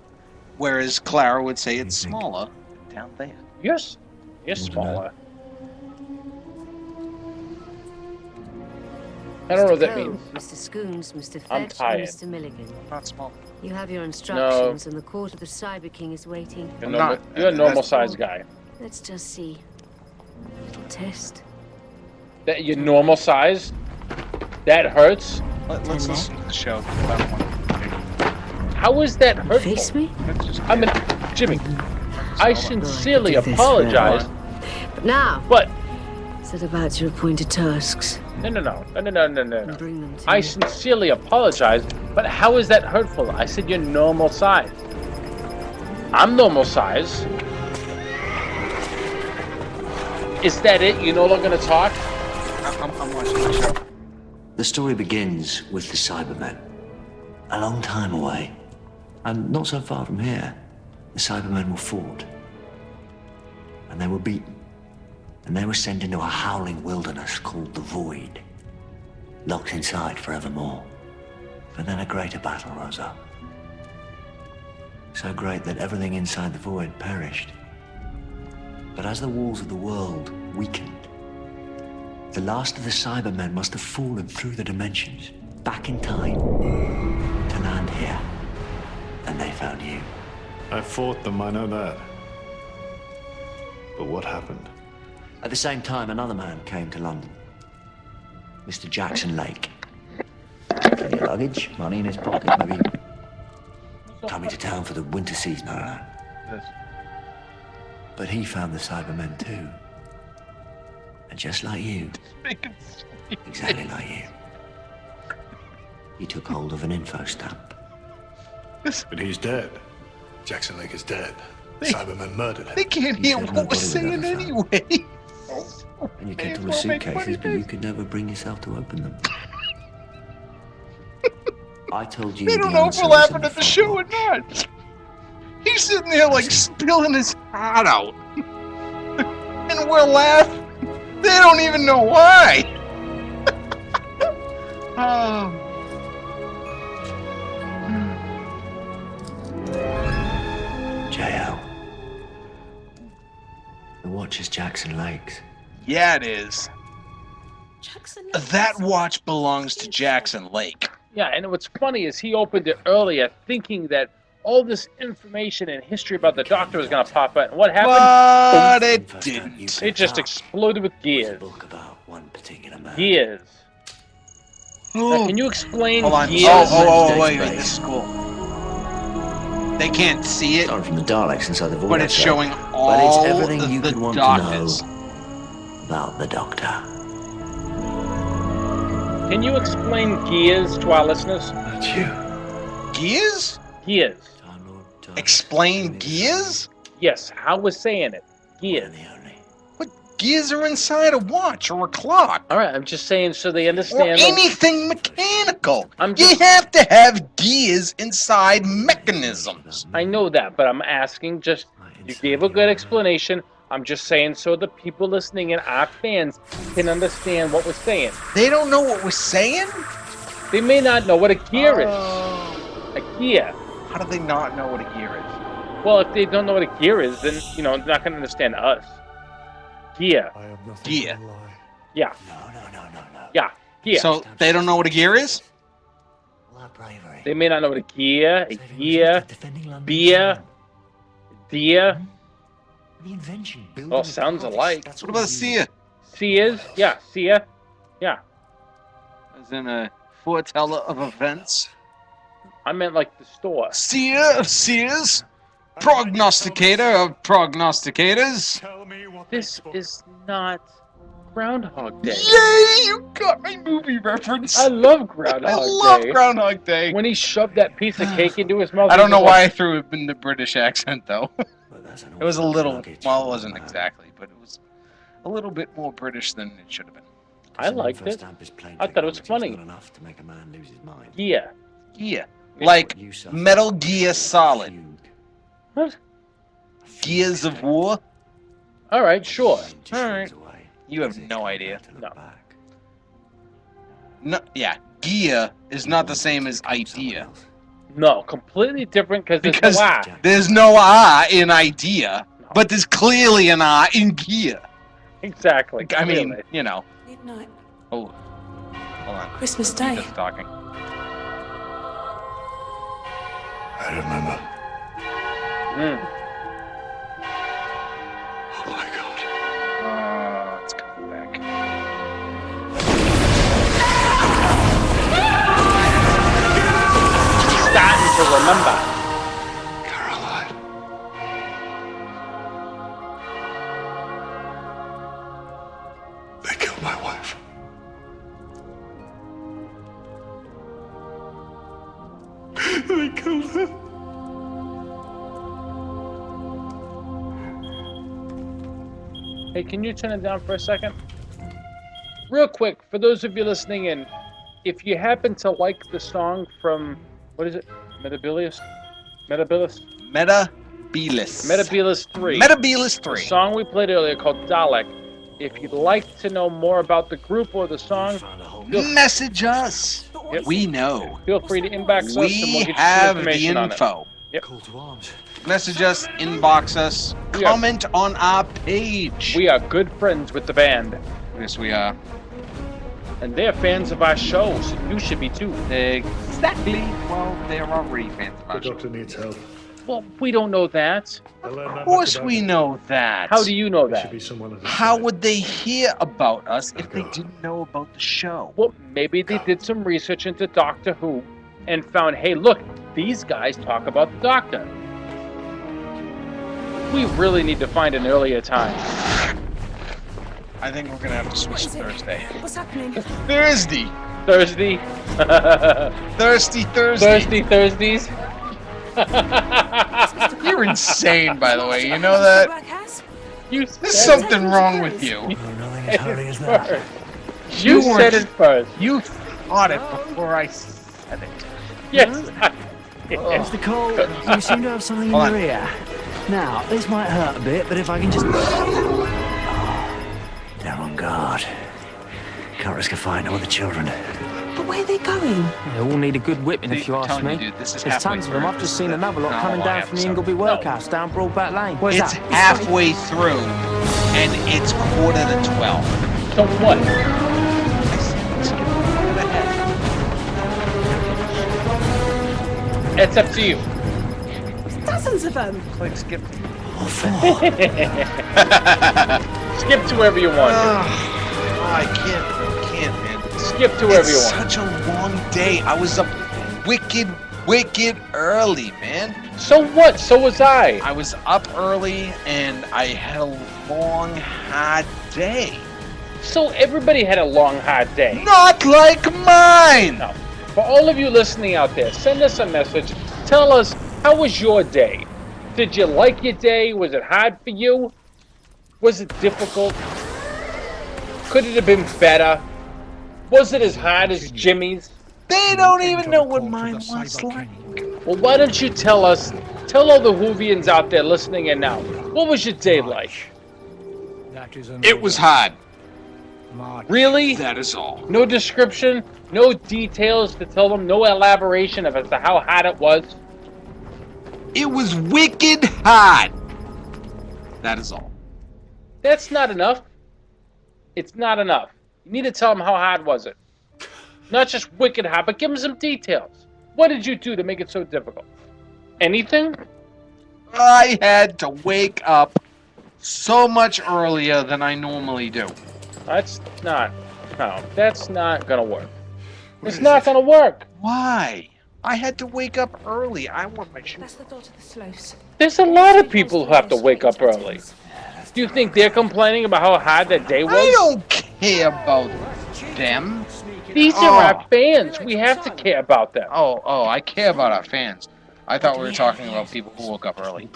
whereas Clara would say it's smaller down there. Yes, you're smaller. I don't know what that Cole, means. Mr. Scoons, Mr. I'm Fletch, tired. and Mr. Milligan. Not small. You have your instructions, and the court of the Cyber King is waiting. You're, I'm normal, not- you're a normal that's- sized guy. Let's just see. Little test. That you're normal size? That hurts? Let's listen to the show. I don't want How is that hurtful? Face me? Let's just I mean, Jimmy, I sincerely do this apologize, But now, but set about your appointed tasks no. and bring them to I me. sincerely apologize, but how is that hurtful? I said you're normal size. I'm normal size. Is that it? You're no longer gonna talk? I'm watching the show. The story begins with the Cybermen. A long time away, and not so far from here, the Cybermen were fought. And they were beaten. And they were sent into a howling wilderness called the Void. Locked inside forevermore. But then a greater battle rose up. So great that everything inside the Void perished. But as the walls of the world weakened, the last of the Cybermen must have fallen through the dimensions, back in time, to land here. And they found you. I fought them, I know that. But what happened? At the same time, another man came to London. Mr. Jackson Lake. Any luggage, money in his pocket, maybe coming to town for the winter season, I don't know. But he found the Cybermen too. And just like you, exactly like you, he took hold of an info stamp. But he's dead. Jackson Lake is dead. Cybermen murdered him. They can't He hear said what nobody we're would saying ever find. anyway. And you May kept as all the well make suitcases, funny but you faces. could never bring yourself to open them. I told you They the don't know if answer we're was laughing in the at the front show or box. not. He's sitting there like spilling his heart out. And we're laughing. They don't even know why. Oh. JL. The watch is Jackson Lake's. Yeah, it is. Jackson. That watch belongs to Jackson Lake. Yeah, and what's funny is he opened it earlier thinking that all this information and history about the Doctor was going to pop out. And what happened? But it Info stamp you didn't. picked It just up exploded with was a gears. book about one particular man. Gears. Now, can you explain Hold on. gears? Wait, this is cool. They can't see it, Started from the Daleks inside the void. but it's outside. showing But all it's everything you the could want doctors. to know about the Doctor. Can you explain gears to our listeners? That's you. Gears? Gears. Time Lord, Time Explain gears? Yes, how we're saying it. Gears. the only. What gears are inside a watch or a clock? All right, I'm just saying so they Or understand. anything mechanical. I'm You just- have to have gears inside mechanisms. I know that, but I'm asking just, you gave a good explanation. I'm just saying so the people listening and our fans can understand what we're saying. They don't know what we're saying? They may not know what a gear is. Oh. A gear. How do they not know what a gear is? Well, if they don't know what a gear is, then, they're not going to understand us. Gear. I have nothing Gear. to lie. Yeah. No. Yeah. Gear. So they don't know what a gear is? All that bravery. They may not know what a gear, a Saving gear, Manchester, defending London beer, town. deer. The invention, building. Well, sounds alike. That's What about seer? Seers? Yeah, seer. Yeah. As in a foreteller of events. I meant like the store. Seer of seers. Prognosticator of prognosticators. This is not Groundhog Day. Yay! You got my movie reference. I love Groundhog Day. I love Groundhog Day. When he shoved that piece of cake into his mouth. I don't know he was why I like, threw it in the British accent, though. It was a little, well, it wasn't exactly, but it was a little bit more British than it should have been. I liked it. I thought it was funny. Enough to make a man lose his mind. Yeah. Gear. Like Metal Gear Solid. What? Gears of War? Alright, sure. Alright. You have no idea. No. No, yeah. Gear is not the same as idea. No, completely different because Because there's no I. there's no R in idea, but there's clearly an R in gear. Exactly. I mean, clearly. you know. Midnight. Oh, hold on. Christmas He's Day. just talking. I remember. Mm. Oh my God. It's coming back. Starting to remember. Caroline. They killed my wife. They killed her. Hey, can you turn it down for a second? Real quick, for those of you listening in, if you happen to like the song from, what is it? Metabilis? Metabilis. Metabilis 3. Metabilis The 3. song we played earlier called Dalek. If you'd like to know more about the group or the song, Message us. Yep. We know. feel free to inbox us and we'll We get you some have the information on it. info. Yep. Call to arms. Message us, inbox us, We are- comment on our page. We are good friends with the band, Yes, we are. and they're fans of our show, so you should be too. Exactly. Well, they're already fans of The our show. doctor needs help. Well, we don't know that. Of course we know that. How do you know There should that? be someone on his How side. would they hear about us if they didn't know about the show? Well, maybe they did some research into Doctor Who and found, hey, look, these guys talk about the Doctor. We really need to find an earlier time. I think we're gonna have to switch to Thursday. What's happening? Thursday. Thursday. Thursday. Thursday. Thursdays. You're insane, by the way. You know that? You There's said something wrong with you. Nothing as holy as that. first. You said it first. You thought it before I said it. Yes. Mr. Cole, you seem to have something in Hold your on. ear. Now, this might hurt a bit, but if I can just... They're on guard. Can't risk a fight with the children. But where are they going? They all need a good whipping, if Dude, you I'm ask telling me. you, dude, this is There's halfway tons of them. through. I've just seen another lot Not a coming long down from the episode. Ingleby Workhouse down Broadback Lane. Where's It's that? halfway through, and it's 11:45. So what? It's up to you. Dozens of them. Click skip. Skip to wherever you want. I can't, man. Skip to wherever you It's want. such a long day. I was up wicked early, man. So what? So was I. I was up early, and I had a long, hard day. So everybody had a long, hard day. Not like mine! No. For all of you listening out there, send us a message. Tell us, how was your day? Did you like your day? Was it hard for you? Was it difficult? Could it have been better? Was it as hard as Jimmy's? They don't even know what mine was like. Well, why don't you tell us, tell all the Whovians out there listening in now, what was your day like? It was hard. Really? That is all. No description, no details to tell them, no elaboration as to how hard it was? It was wicked hard. That is all. That's not enough. It's not enough. You need to tell them how hard was it. Not just wicked hard, but give them some details. What did you do to make it so difficult? Anything? I had to wake up so much earlier than I normally do. That's not gonna work. It's not gonna work. Why? I had to wake up early. I want my shoes. That's the door to the sluice. There's a lot of people who have to wake up early. Do you think they're complaining about how hard that day was? I don't care about them. These are our fans. We have to care about them. Oh, I care about our fans. I thought we were talking about people who woke up early.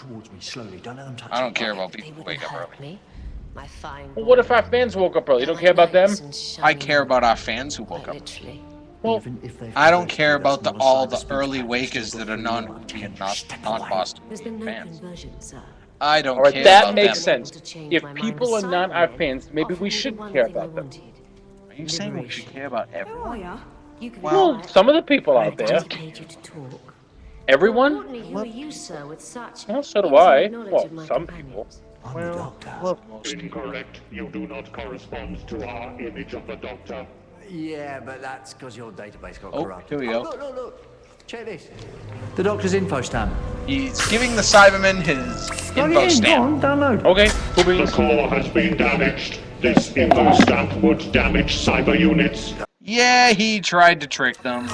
I don't care about people who wake up early. Well, what if our fans woke up early? You don't care about them? I care about our fans who woke up. Well, I don't care about all the early wakers that are non-Whovian, not Bost-Whovian fans. I don't care that about makes them. sense. If people are not our fans, maybe we should care about them. Are you saying we should care about everyone? Well, some of the people out there. Everyone? Who are you, sir, with such Well, so do I. knowledge Well, of my some companions? people. Well, look, most people. Incorrect. You do not correspond to our image of the Doctor. Yeah, but that's because your database got Oh, corrupted. here we go. Look. Check this. The Doctor's info stamp. He's giving the Cyberman his info stamp. Download. Okay, The core has been damaged. This info stamp would damage cyber units. Yeah, he tried to trick them.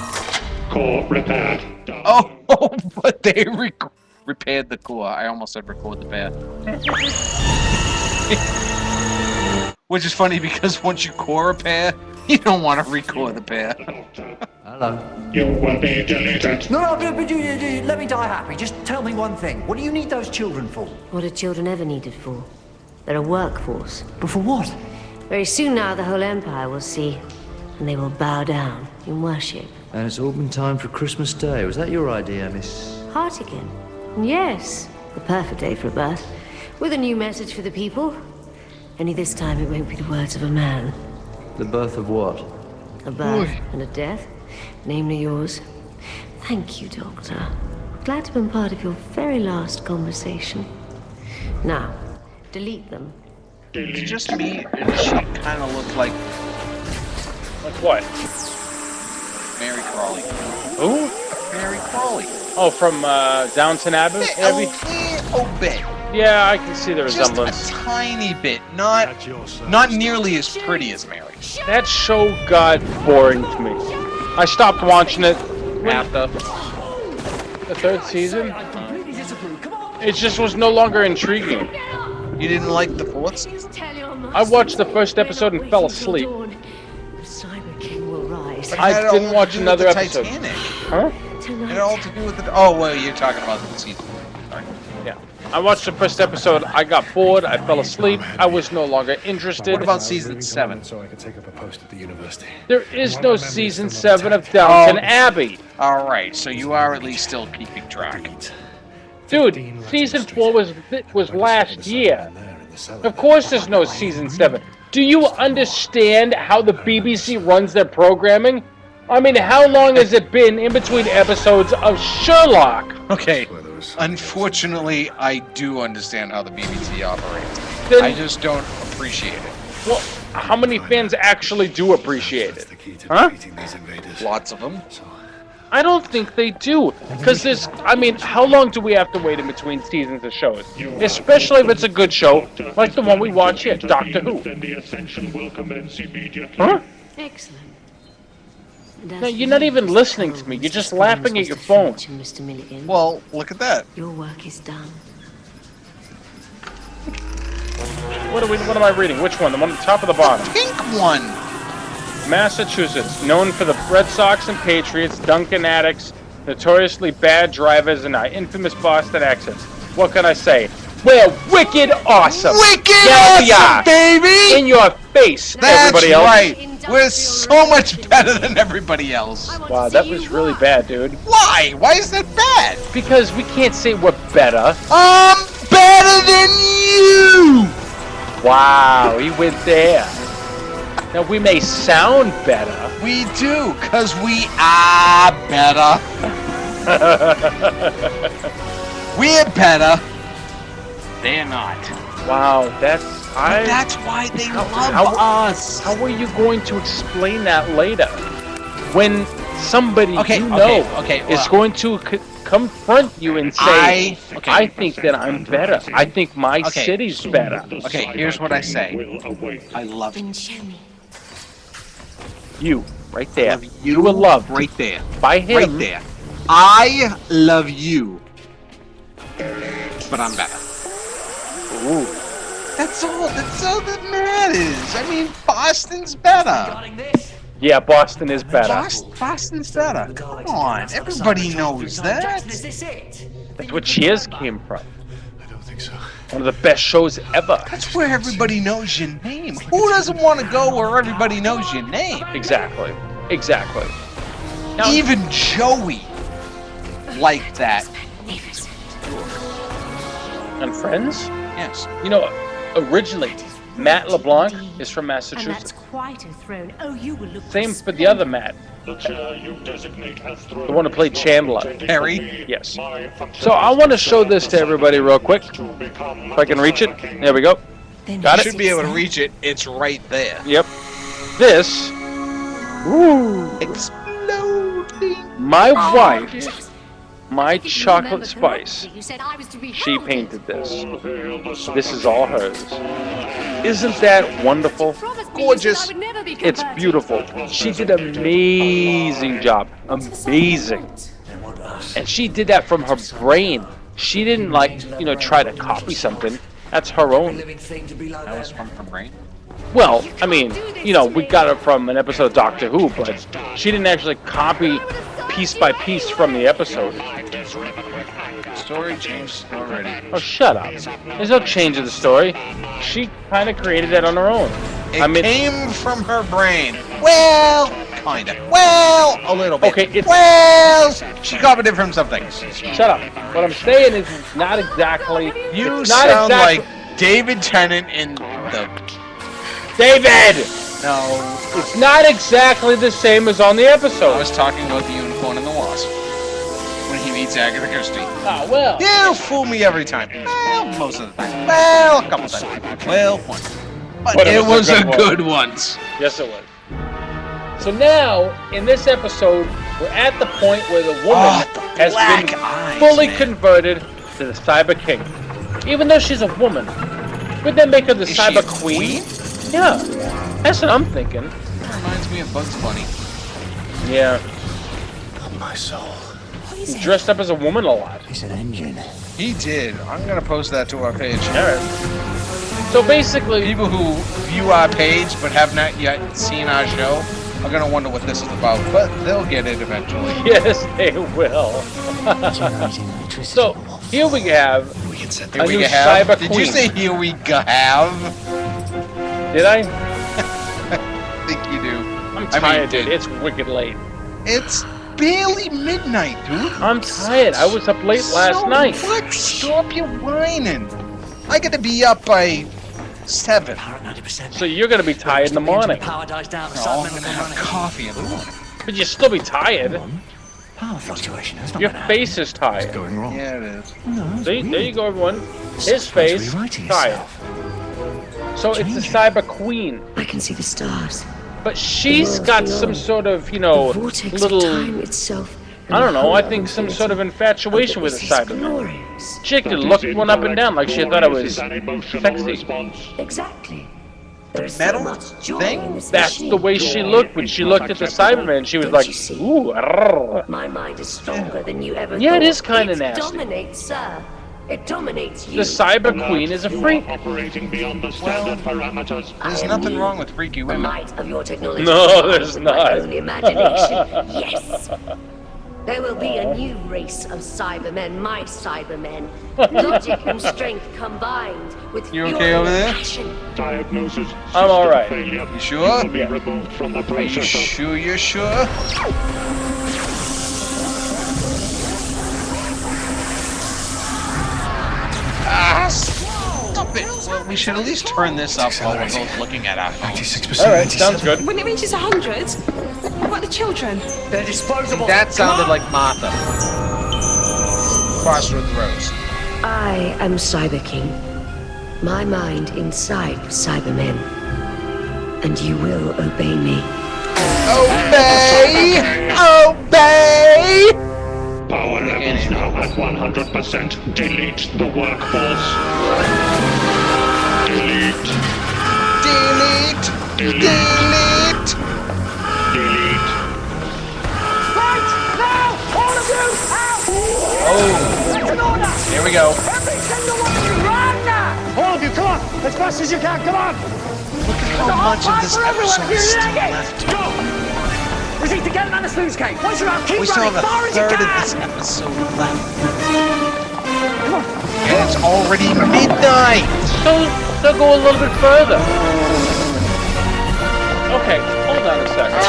Core repaired. Oh, but they repaired the core. I almost said record the bad. Which is funny because once you core repair, you don't want to record the pair. Hello. You will be deleted. No, but you, let me die happy. Just tell me one thing. What do you need those children for? What are children ever needed for? They're a workforce. But for what? Very soon now the whole empire will see, and they will bow down in worship. And it's all been time for Christmas Day. Was that your idea, Miss? Hartigan. Yes, the perfect day for a birth. With a new message for the people. Only this time it won't be the words of a man. The birth of what? A birth and a death, namely yours. Thank you, Doctor. Glad to have been part of your very last conversation. Now, delete them. It's just me, and she kind of looked like Like what? Mary Crawley. Who? Mary Crawley. Oh, from Downton Abbey? Oh, bit. Yeah, I can see the Just resemblance. a tiny bit. Not nearly as pretty as Mary. That show got boring to me. I stopped watching it after the third season. It just was no longer intriguing. You didn't like the fourth season? I watched the first episode and fell asleep. I didn't watch another episode. Titanic. Huh? It had all to do with the. Oh, well, you're talking about the season. Sorry. Yeah. I watched the first episode. I got bored. I fell asleep. I was no longer interested. What about season 7? So I could take up a post at the university. There is no season 7 of Downton Abbey. All right, so you are at least still keeping track. Dude, season 4 was last year. Of course there's no season 7. Do you understand how the BBC runs their programming? I mean, how long has it been in between episodes of Sherlock? Okay, unfortunately, I do understand how the BBC operates. Then- I just don't appreciate it. Well, how many fans actually do appreciate it? Huh? Lots of them. I don't think they do. Because there's, I mean, how long do we have to wait in between seasons of shows? Especially if it's a good show, like the one we watch here, Doctor Who. Then the ascension will commence immediately. Huh? Excellent. No, you're not even listening to me. You're just laughing at your phone. Mr. Milligan. Well, look at that. Your work is done. What am I reading? Which one? The one at the top or the bottom? Pink one. Massachusetts, known for the Red Sox and Patriots, Dunkin' addicts, notoriously bad drivers, and our infamous Boston accents. What can I say? We're wicked awesome! Wicked Yeah, we awesome, are. baby! In your face, That's everybody else. right. We're so much better than everybody else. Wow, that was really bad, dude. Why? Why is that bad? Because we can't say we're better. I'm better than you! Wow, he went there. Now, we may sound better. We do, because we are better. We're better. They're not. Wow, that's... But that's why they love us. How are you going to explain that later? When somebody Okay, you know okay, is well- going to confront you and say, Okay. I think that I'm better. I think my city's better. Okay, here's what I say. I love you. Then show me. You, right there. Love You were loved right there. by him. Right there. I love you. But I'm better. Ooh. That's all that matters. I mean, Boston's better. Yeah, Boston is better. Boston's better. Come on, everybody knows that. That's where Cheers came from. I don't think so. One of the best shows ever. That's where everybody knows your name. Who doesn't want to go where everybody knows your name? Exactly. Exactly. Now, Even Joey liked that. and Friends? Yes. You know, originally, Matt LeBlanc is from And that's Massachusetts. quite a throne. Oh, you will look Same for the other Matt, The chair you designate has the one who played Chandler. Harry? Yes. So I want to show this to everybody real quick. If I can reach it. There we go. Got You it? should be able to reach it. It's right there. Yep. This, Exploding. my wife, my chocolate spice, You said I was to be she painted this. This is all hers. Isn't that wonderful? Gorgeous. It's beautiful. She did an amazing job. Amazing. And she did that from her brain. She didn't try to copy something. That's her own. That was from her brain. Well, I mean, we got it from an episode of Doctor Who, but she didn't actually copy piece by piece from the episode. Story changed already. Oh, shut up. There's no change of the story. She kind of created that on her own. It came from her brain. Well, kinda. Well, a little bit. Okay, well, she copied it from something. Shut up. What I'm saying is it's not exactly... You it's not sound exactly, like David Tennant in the... David! No. It's not exactly the same as on the episode. I was talking about the Unicorn and the Wasp. When he meets Agatha Christie. Ah, well. You fool me every time. Well, most of the time. Well, a couple times. Well, once. But it was a good once. Yes, it was. So now, in this episode, we're at the point where the woman has been fully converted to the Cyber King. Even though she's a woman, would they make her the Cyber Queen? Yeah, that's what I'm thinking. That reminds me of Bugs Bunny. Yeah. My soul. He dressed up as a woman a lot. It's an engine. He did. I'm gonna post that to our page. Alright. So basically, people who view our page but have not yet seen our show are gonna wonder what this is about, but they'll get it eventually. Yes, they will. So here we have a new Cyber Queen. Did you say here we have? Did I? I think you do. I'm tired, dude. It's wicked late. It's barely midnight, dude. I'm tired. I was up late last night. What? Stop your whining. I got to be up by 7. So you're gonna be tired in the morning. No, I'm gonna have coffee in the morning. But you'll still be tired. Power fluctuation. That's not Your gonna face is tired. Going wrong. Yeah, it is. See, there you go, everyone. His face tired. So it's the Cyber Queen. I can see the stars. But she's got some sort of, Vortex of little... time itself. I don't know, I think some sort of infatuation with the Cyberman. She could look one up and down like she thought it was sexy. Exactly. There is Metal so much joy thing? in this That's machine. the way she looked when she looked at the Cyberman. She was like, ooh, arrgh. My mind is stronger than you ever Yeah, thought. it is kinda It nasty. dominates, sir. It dominates you. The Cyber Queen is a freak. Operating beyond the standard parameters. There's nothing wrong with freaky The women. might of your technology. No, there's with my not. own imagination. Yes. There will be a new race of Cybermen, my Cybermen. Logic and strength combined with You fury okay over and there? passion. Diagnosis. I'm alright. Failure. You sure? Will be removed from the Are you processor. sure you're sure? Ah, stop it! Well, we should at least turn this up while we're both looking at our phones. 96%. Alright, sounds good. When it reaches 100, what about the children? They're disposable. That sounded like Martha. Crossroads Rose. I am Cyber King. My mind inside Cybermen. And you will obey me. Obey! Obey! Power is now at 100%. Delete the workforce. Delete. Delete! Delete! Delete. Right! Now! All of you! Out! Oh, That's an order! here we go. Every single one of you, run now! All of you, come on! As fast as you can, come on! Look at how much of this episode is still left. Go! We need to get him on the sluice gate. Once you're out, keep We still running have far a as you third of can! this episode left. And it's already midnight. So go a little bit further. Okay, hold on a second.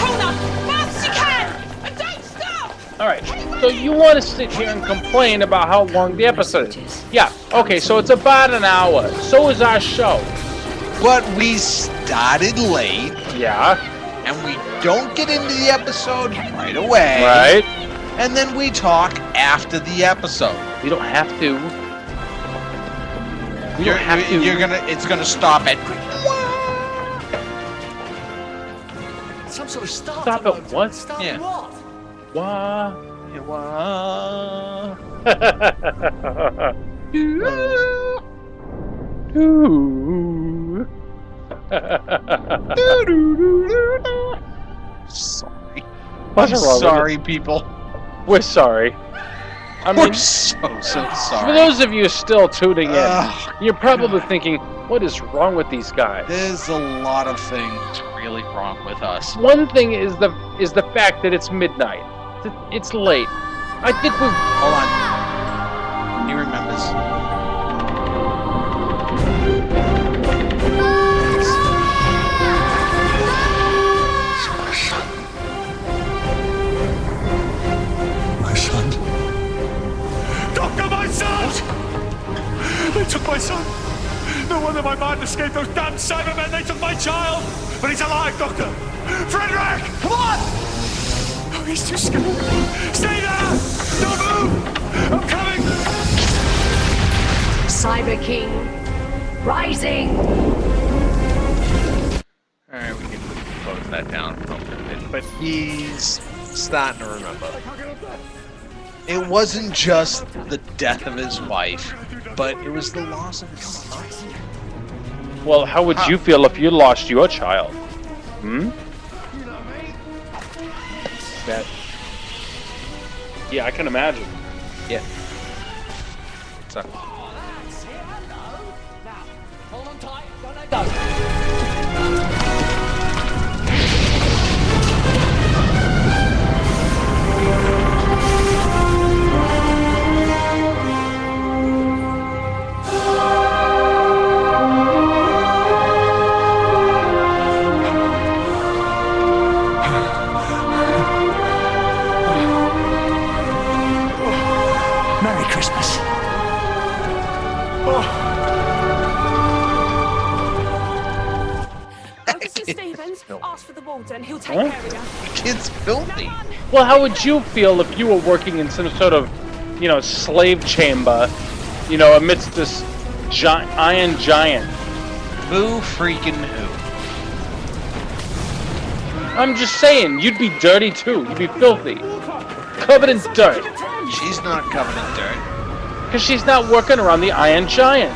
Hold on! Fast as you can! And don't stop! Alright, so you want to sit here and complain about how long the episode is. Yeah, okay, so it's about an hour. So is our show. But we started late. Yeah. And we don't get into the episode right away. Right. And then we talk after the episode. We don't have to. We don't have to. It's gonna stop at. Some sort of start. Stop at what? Yeah. Wah. Sorry. What's I'm wrong with sorry, it? people. We're sorry. I We're mean, so for sorry. those of you still tuning in, you're probably thinking, what is wrong with these guys? There's a lot of things really wrong with us. One thing is the fact that it's midnight. It's late. I think we've... Hold on. He remembers. My son. Doctor, my son! They took my son. No wonder my mind escaped those damn Cybermen. They took my child. But he's alive, Doctor. Frederick! Come on! Oh, he's too scared. Stay there! Don't move! I'm coming! Cyber King, rising! Alright, we can close that down for a bit. But he's starting to remember. It wasn't just the death of his wife, but it was the loss of his son. Well, how would you feel if you lost your child? That... Yeah, I can imagine. Yeah. What's up? Hold on tight, don't let go. Merry Christmas. Officer Stevens, ask for the warden. He'll take care of you. The kid's filthy. Well, how would you feel if you were working in some sort of, slave chamber, amidst this iron giant? Boo freaking who? I'm just saying, you'd be dirty too. You'd be filthy. Covered in dirt. She's not covered in dirt. Because she's not working around the Iron Giant.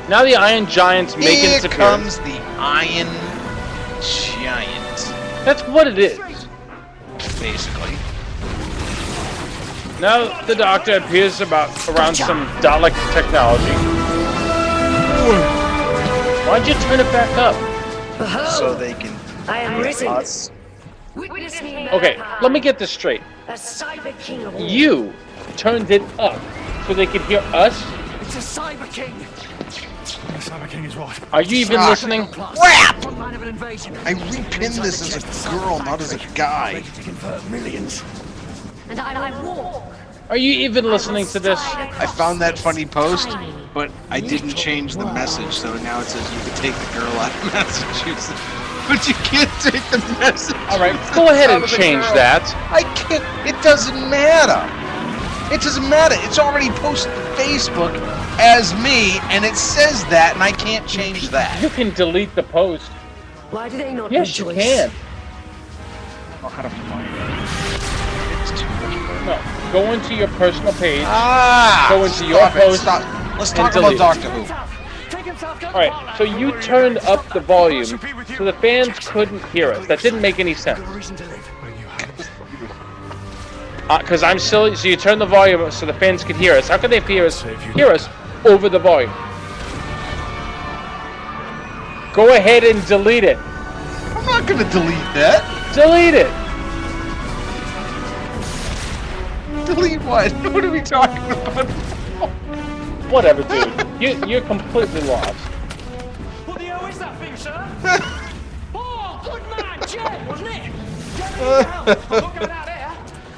Now the Iron Giant's making its Here appearance. comes the Iron Giant. That's what it is. Basically. Now the Doctor appears around some Dalek technology. Why'd you turn it back up? So they can I am get risen. us. Witness me, Okay, let me get this straight. the Cyber King of all. You turned it up so they could hear us? It's a Cyber King. The Cyber King is what? Are you even listening? Crap! Front line of an invasion. I repinned this as a girl, not as a guy. To convert millions. And I walk. Are you even listening to this? I found that funny post, but I didn't change the message, so now it says you can take the girl out of Massachusetts. But you can't take the message. Alright, go ahead and change that. I can't. It doesn't matter. It doesn't matter. It's already posted to Facebook as me, and it says that, and I can't change that. You can delete the post. Why do they not Yes, you rejoice? can. I don't know how to find it. It's too much work. No. Go into your personal page. Go into your stop it, post. stop. Let's and talk delete about it. Doctor Who. Alright, so you turned up the volume so the fans couldn't hear us. That didn't make any sense. Because I'm silly, so you turn the volume up so the fans could hear us. How could they hear us over the volume? Go ahead and delete it. I'm not gonna delete that. Delete it. Delete what? What are we talking about? Whatever, dude. You're completely lost. What the hell is that thing, sir? Oh, good man, Jet, wasn't it? Jet, I'm not going out there.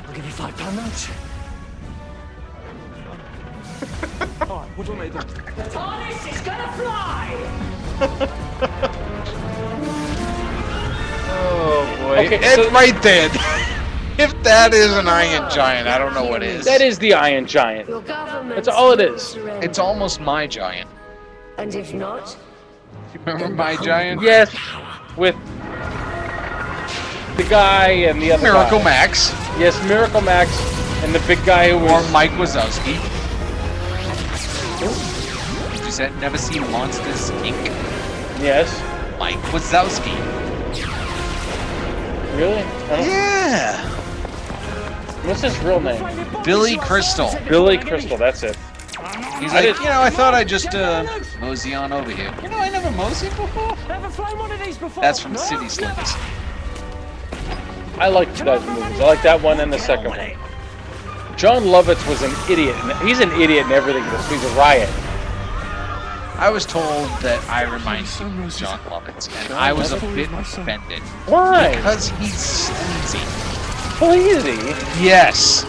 I'll give you £5 notes. Alright, what do you want me to do? The TARDIS is gonna fly! Oh boy. Okay, it's so- right there. If that is an Iron Giant, I don't know what is. That is the Iron Giant. Your government That's all it will is. surrender. It's almost my giant. And if not, You remember my giant? Yes, with the guy and the other Miracle guy. Max. Yes, Miracle Max and the big guy who Or was... Mike Wazowski. You said never seen Monsters Inc. Yes. Mike Wazowski. Really? Yeah. What's his real name? Billy Crystal. Billy Crystal, that's it. He's I like, did- you know, I thought I'd just mosey on over here. You know, I never moseyed before. Never flown one of these before. That's from No, City Slickers. I like those movies. I like that one and the second one. John Lovitz was an idiot. He's an idiot in everything. He's a riot. I was told that I remind you of John Lovitz, and I was a bit offended. Why? Because he's sleazy. Sleazy? Yes.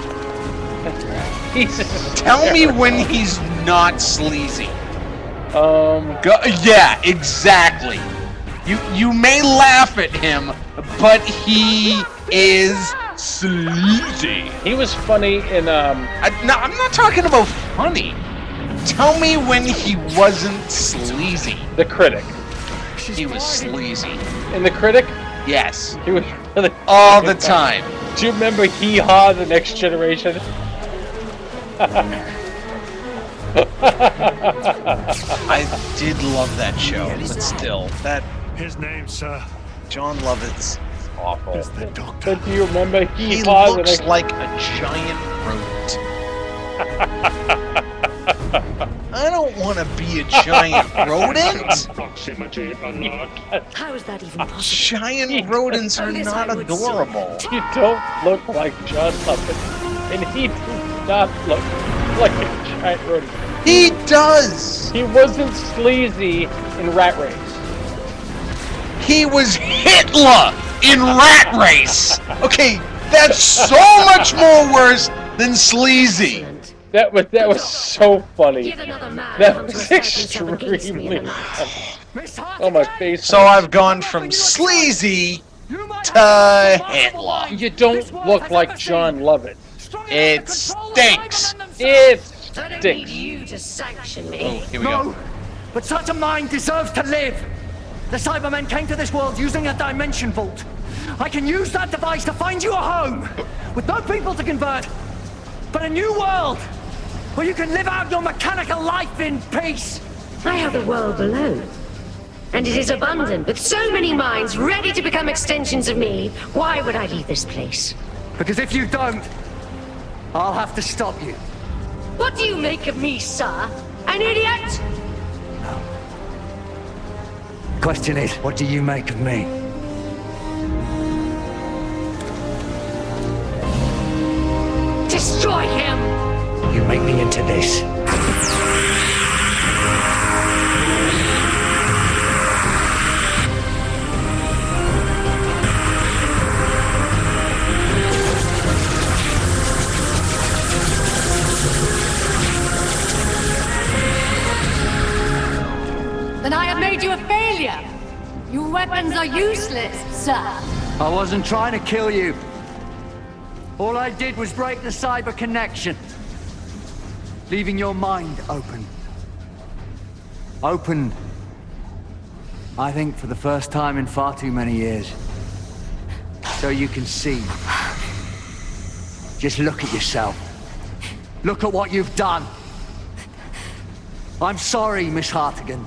He's Tell me when he's not sleazy. Yeah, exactly. You may laugh at him, but he is sleazy. He was funny in I'm not talking about funny. Tell me when he wasn't sleazy. The Critic. He was sleazy. In The Critic? Yes. He was really all the time. Do you remember Hee Haw, The Next Generation? I did love that show, but still, that His name, sir, John Lovitz is awful. is the Doctor. But do you remember He Hee Haw, The looks Next... like a giant rodent. I don't want to be a giant rodent. Proximity unlocked. how is that even possible? Giant rodents are not adorable. You don't look like John Lovitz, and he does not look like a giant rodent. He does. He wasn't sleazy in Rat Race. He was Hitler in Rat Race. Okay, that's so much more worse than sleazy. That was so funny. Give another man That come to was a fighting against me extremely tonight. funny. Oh, my face. So I've gone from sleazy to Hitler. You don't look like John Lovitz. It stinks. It I don't need stinks. you to sanction me. Oh, here we No, go. but such a mind deserves to live. The Cybermen came to this world using a dimension vault. I can use that device to find you a home, with no people to convert, but a new world, where you can live out your mechanical life in peace. I have the world below. And it is abundant, with so many minds ready to become extensions of me. Why would I leave this place? Because if you don't, I'll have to stop you. What do you make of me, sir? An idiot? Question is, what do you make of me? Destroy him! You make me into this. Then I have made you a failure. Your weapons are useless, sir. I wasn't trying to kill you. All I did was break the cyber connection, leaving your mind open. Open, I think, for the first time in far too many years. So you can see Just look at yourself. Look at what you've done. I'm sorry, Miss Hartigan,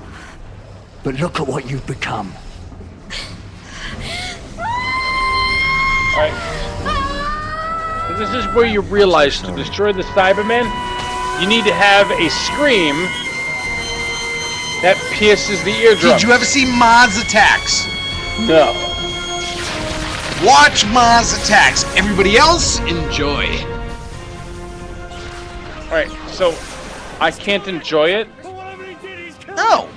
but look at what you've become. Alright. So this is where you realize to destroy the Cybermen, you need to have a scream that pierces the eardrum. Did you ever see Mars Attacks? No. Watch Mars Attacks. Everybody else, enjoy. Alright, so I can't enjoy it? No.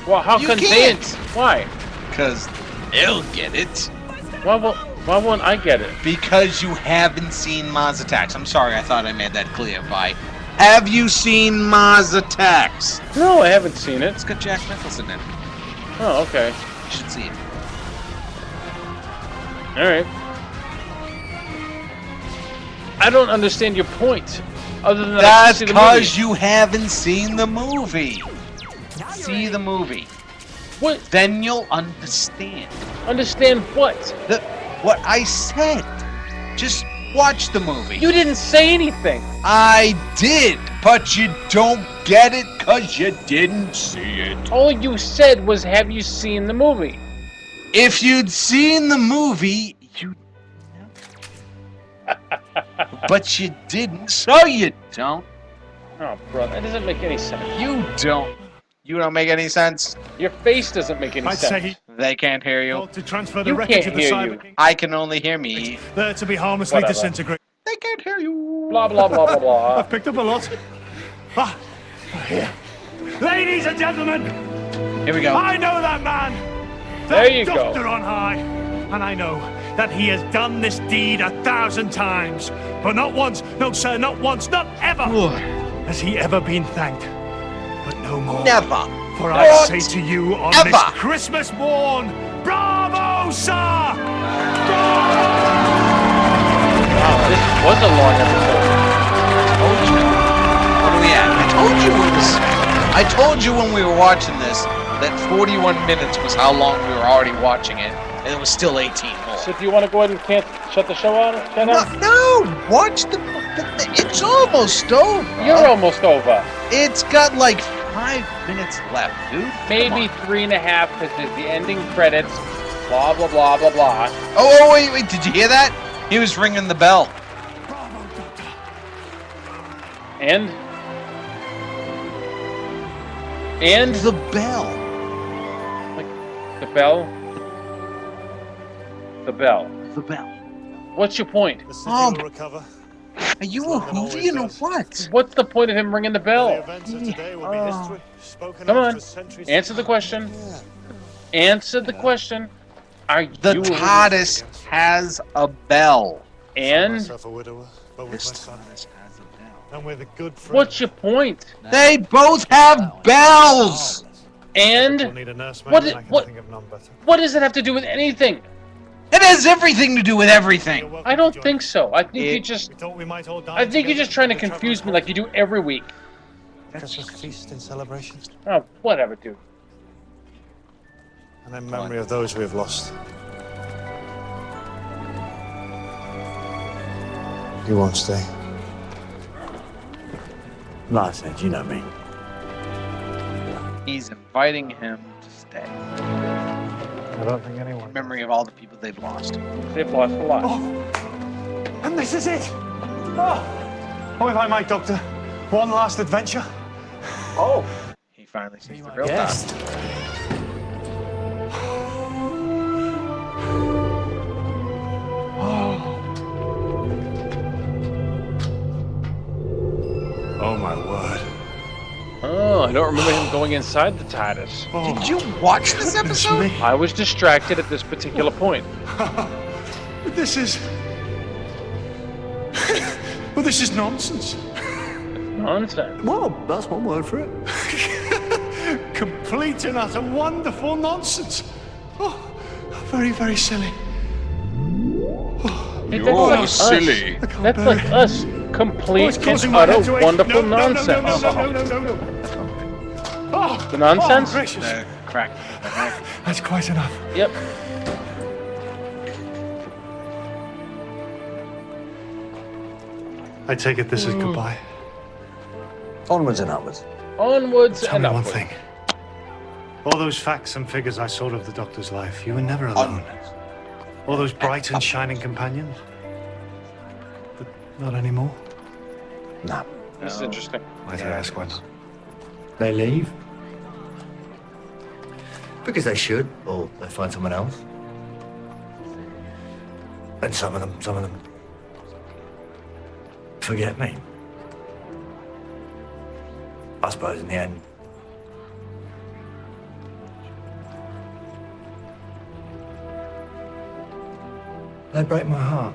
Well, how You can can't. they? Why? Because they'll get it. Why won't I get it? Because you haven't seen Mars Attacks. I'm sorry, I thought I made that clear. Have you seen Mars Attacks? No, I haven't seen it. It's got Jack Nicholson in it. Oh, okay. You should see it. Alright. I don't understand your point. Other than That's see the because movie. you haven't seen the movie. See the movie. What? Then you'll understand. Understand what? What I said. Just watch the movie. You didn't say anything. I did, but you don't get it because you didn't see it. All you said was, have you seen the movie? If you'd seen the movie, you'd know. But you didn't, so you don't. Oh, bro, that doesn't make any sense. You don't. You don't make any sense. Your face doesn't make any I'd sense. say They can't hear you. to transfer the You wreckage can't of the hear Cyber you. I can only hear me. there to be harmlessly Whatever. disintegrated. They can't hear you. Blah, blah, blah, blah, blah. I've picked up a lot. Ah, here. Ladies and gentlemen, Here we go. I know that man. There That you go. doctor on high. And I know that he has done this deed 1,000 times. But not once, no sir, not once, not ever has he ever been thanked. But no more. Never. For I What? say to you on Ever. this Christmas morn, bravo, sir! Wow, this was a long episode. Told you. What are we at? I told you when we were watching this that 41 minutes was how long we were already watching it, and it was still 18 more. So do you want to go ahead and shut the show on? No, watch the. It's almost over. You're almost over. It's got like 5 minutes left, dude. Maybe 3.5 because there's the ending credits. Blah, blah, blah, blah, blah. Oh, wait, did you hear that? He was ringing the bell. And the bell. Like the bell. The bell. The bell. What's your point? Are you a Whovian or what? What's the point of him ringing the bell? Come on, answer the question. Answer the question. Are The you TARDIS has a bell. And This TARDIS has a bell. And we're the good friends. what's your point? They both have bells. And We'll need a nurse, mate, what? and I can What? think of none better. What does it have to do with anything? It has everything to do with everything. I don't think so. I think you just. We thought we might all die I think you're together. just trying to The trouble confuse is me like you do every week. Christmas feast in celebration. Oh, whatever, dude. And in memory of those we have lost. You won't stay. Like I said, you know me. He's inviting him to stay. I don't think anyone. In memory of all the people they've lost. They've lost a lot. And this is it. Oh, if I might, Doctor, one last adventure. Oh. He finally sees the real Yes. doctor. Oh my word. Oh, I don't remember him going inside the TARDIS. Oh, Did you watch this episode? I was distracted at this particular point. this is. Well, this is nonsense. Nonsense. Well, that's one word for it. Complete and utter wonderful nonsense. Oh, very, very silly. Hey, You're that's like silly. Us. That's like us. Oh, Complete it's causing and my head to utter ache. wonderful No. nonsense. No. Oh, The nonsense? Oh, gracious. Crack. That's quite enough. Yep. I take it this is goodbye. Onwards and upwards. Onwards Tell and me one upwards. thing. All those facts and figures I saw of the Doctor's life, you were never alone. All those bright and shining companions. But not anymore. No. This is interesting. Why do you ask why not? They leave. Because they should, or they find someone else. And some of them forget me. I suppose in the end. They break my heart.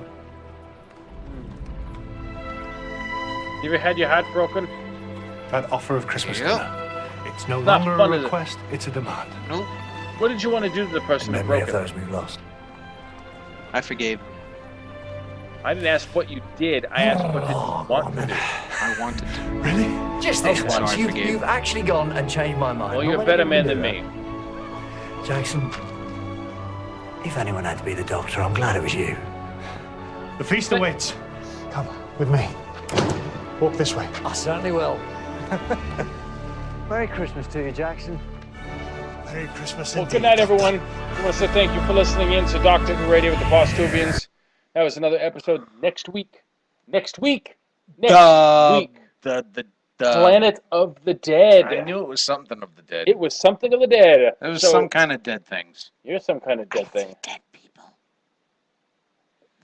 You ever had your heart broken? That offer of Christmas dinner. It's no Not longer fun, a is it? request, it's a demand. Nope. What did you want to do to the person that Memory broke of it? those we've lost. I forgave. I didn't ask what you did. I asked what did you want to do. I wanted to. Really? Just this Okay, so once. I You've, forgave. you've actually gone and changed my mind. Well, Not you're a many better people man do than that. me. Jackson, if anyone had to be the Doctor, I'm glad it was you. The feast awaits. Come with me. Walk this way. I certainly will. Merry Christmas to you, Jackson. Merry Christmas Well, indeed, good night, Doctor. everyone. I want to say thank you for listening in to Doctor Who Radio with the Bost-Whovians. That was another episode next week. Next week. The Planet of the Dead. I knew it was something of the dead. It was something of the dead. It was So, some kind of dead things. You're some kind of dead thing. Dead people.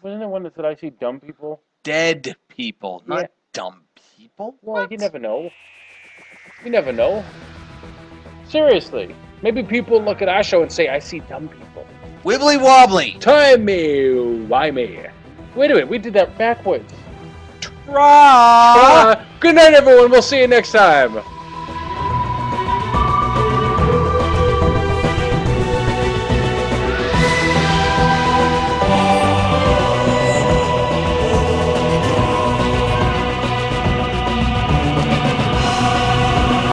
Wasn't there one that said I see dumb people? Dead people, not Yeah. dumb people. Well, you never know. You never know. Seriously. Maybe people look at our show and say, I see dumb people. Wibbly wobbly. Timey-wimey. Wait a minute, we did that backwards. Try. Good night, everyone. We'll see you next time.